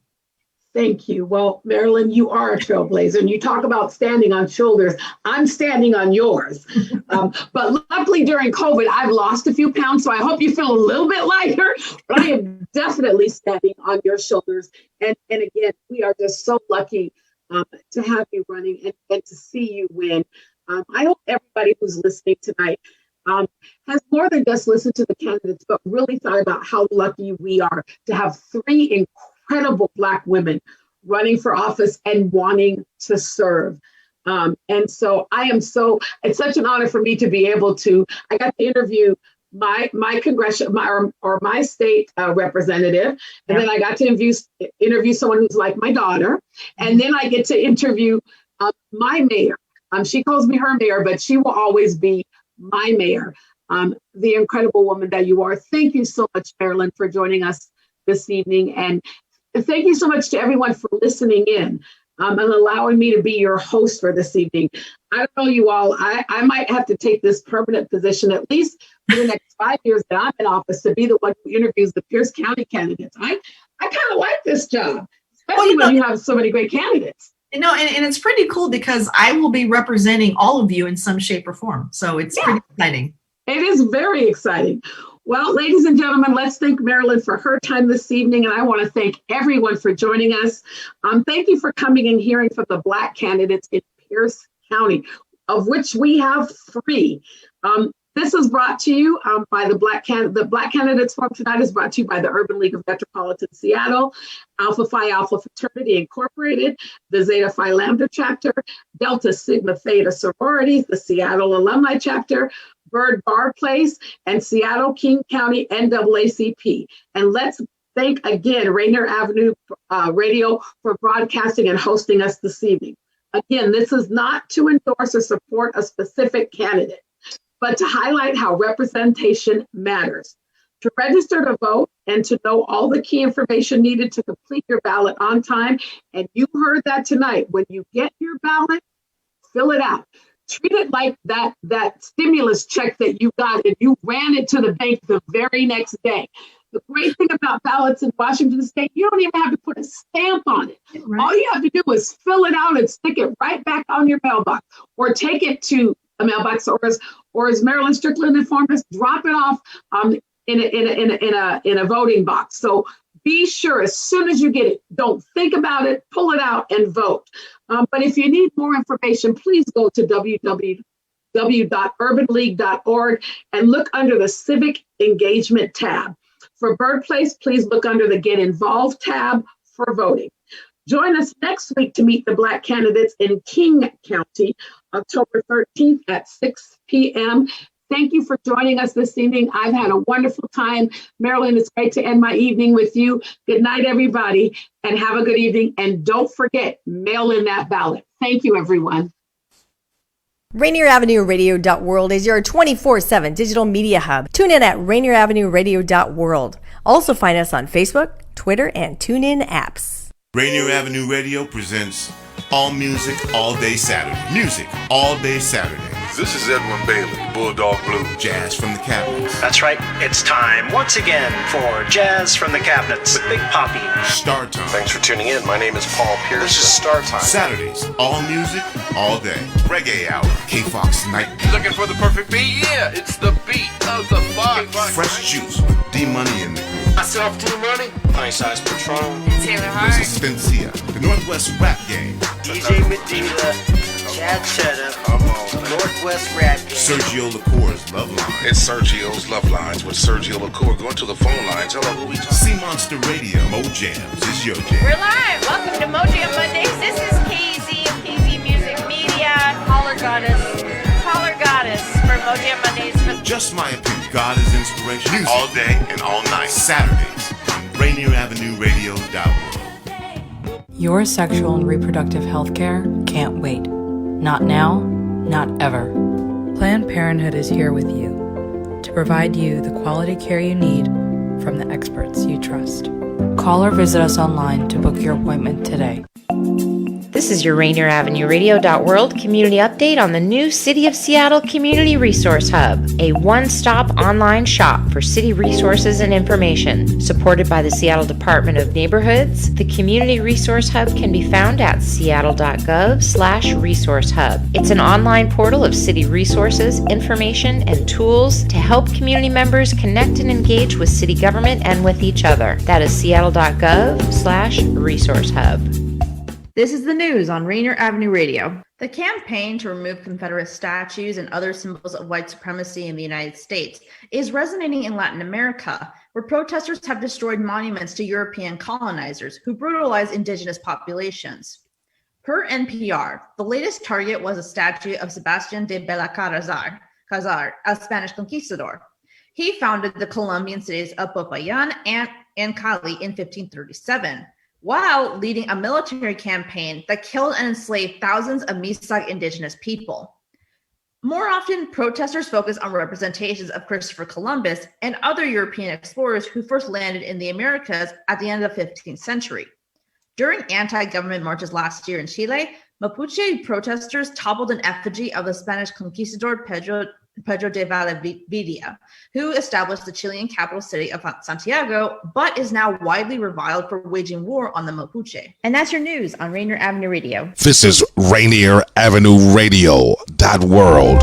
Thank you. Well, Marilyn, you are a trailblazer, and you talk about standing on shoulders. I'm standing on yours. But luckily during COVID, I've lost a few pounds, so I hope you feel a little bit lighter, but I am definitely standing on your shoulders. And again, we are just so lucky to have you running and to see you win. I hope everybody who's listening tonight has more than just listened to the candidates, but really thought about how lucky we are to have three incredible Black women running for office and wanting to serve. And so it's such an honor for me to be able to, I got to interview my state representative, and then I got to interview someone who's like my daughter, and then I get to interview my mayor. She calls me her mayor, but she will always be my mayor, the incredible woman that you are. Thank you so much, Marilyn, for joining us this evening. And thank you so much to everyone for listening in and allowing me to be your host for this evening. I don't know you all, I might have to take this permanent position, at least for the next 5 years that I'm in office, to be the one who interviews the Pierce County candidates. I kind of like this job, especially when you have so many great candidates. And it's pretty cool because I will be representing all of you in some shape or form. So it's pretty exciting. It is very exciting. Well, ladies and gentlemen, let's thank Marilyn for her time this evening. And I want to thank everyone for joining us. Thank you for coming and hearing from the Black candidates in Pierce County, of which we have three. This is brought to you by the Black Candidates Forum tonight is brought to you by the Urban League of Metropolitan Seattle, Phi Alpha Fraternity Incorporated, the Zeta Phi Lambda Chapter, Delta Sigma Theta Sororities, the Seattle Alumni Chapter, Byrd Barr Place, and Seattle King County NAACP. And let's thank again Rainier Avenue Radio for broadcasting and hosting us this evening. Again, this is not to endorse or support a specific candidate. but to highlight how representation matters. To register to vote and to know all the key information needed to complete your ballot on time. And you heard that tonight. When you get your ballot, fill it out. Treat it like that stimulus check that you got and you ran it to the bank the very next day. The great thing about ballots in Washington State, you don't even have to put a stamp on it. Right. All you have to do is fill it out and stick it right back on your mailbox, or take it to a mailbox, or as Marilyn Strickland informed us, drop it off in a voting box. So be sure as soon as you get it, don't think about it, pull it out and vote. But if you need more information, please go to www.urbanleague.org and look under the Civic Engagement tab. For Byrd Place, please look under the Get Involved tab for voting. Join us next week to meet the Black candidates in King County, October 13th at 6 p.m. Thank you for joining us this evening. I've had a wonderful time. Marilyn, it's great to end my evening with you. Good night, everybody, and have a good evening. And don't forget, mail in that ballot. Thank you, everyone. RainierAvenueRadio.world is your 24/7 digital media hub. Tune in at RainierAvenueRadio.world. Also find us on Facebook, Twitter, and TuneIn apps. Rainier Avenue Radio presents All Music, All Day Saturday. Music, All Day Saturday. This is Edwin Bailey, Bulldog Blue. Jazz from the Cabinets. That's right, it's time once again for Jazz from the Cabinets with Big Poppy. Star Time. Thanks for tuning in. My name is Paul Pearson. This is Star Time. Saturdays, all music, all day. Reggae Hour. K-Fox Night. Looking for the perfect beat? Yeah, it's the beat of the Fox. Fresh Juice with D-Money in the group. Myself, D-Money. Nice Size Patron. Taylor Hart. Resistencia. The Northwest Rap Game. DJ Medina. Chad Cheddar. Northwest Rap Game. Sergio LaCour's Love Line. It's Sergio's Love Lines with Sergio LaCour. Going to the phone lines. Hello, who we talking? Sea Monster Radio. Mo Jams is your jam. We're live. Welcome to Mo Jam Mondays. This is KZ of KZ Music Media. Caller Goddess for Mo Jam Mondays. Just my opinion. God is inspiration. Music. All day and all night. Saturdays on RainierAvenueRadio.world. Your sexual and reproductive health care can't wait. Not now, not ever. Planned Parenthood is here with you to provide you the quality care you need from the experts you trust. Call or visit us online to book your appointment today. This is your RainierAvenueRadio.world community update on the new City of Seattle Community Resource Hub, a one-stop online shop for city resources and information. Supported by the Seattle Department of Neighborhoods, the Community Resource Hub can be found at seattle.gov/resource-hub. It's an online portal of city resources, information, and tools to help community members connect and engage with city government and with each other. That is seattle.gov/resource-hub. This is the news on Rainier Avenue Radio. The campaign to remove Confederate statues and other symbols of white supremacy in the United States is resonating in Latin America, where protesters have destroyed monuments to European colonizers who brutalized indigenous populations. Per NPR, the latest target was a statue of Sebastián de Belalcázar, a Spanish conquistador. He founded the Colombian cities of Popayán and Cali in 1537. While leading a military campaign that killed and enslaved thousands of Misak indigenous people. More often, protesters focus on representations of Christopher Columbus and other European explorers who first landed in the Americas at the end of the 15th century. During anti-government marches last year in Chile, Mapuche protesters toppled an effigy of the Spanish conquistador Pedro de Valdivia, who established the Chilean capital city of Santiago, but is now widely reviled for waging war on the Mapuche. And that's your news on Rainier Avenue Radio. This is RainierAvenueRadio.world.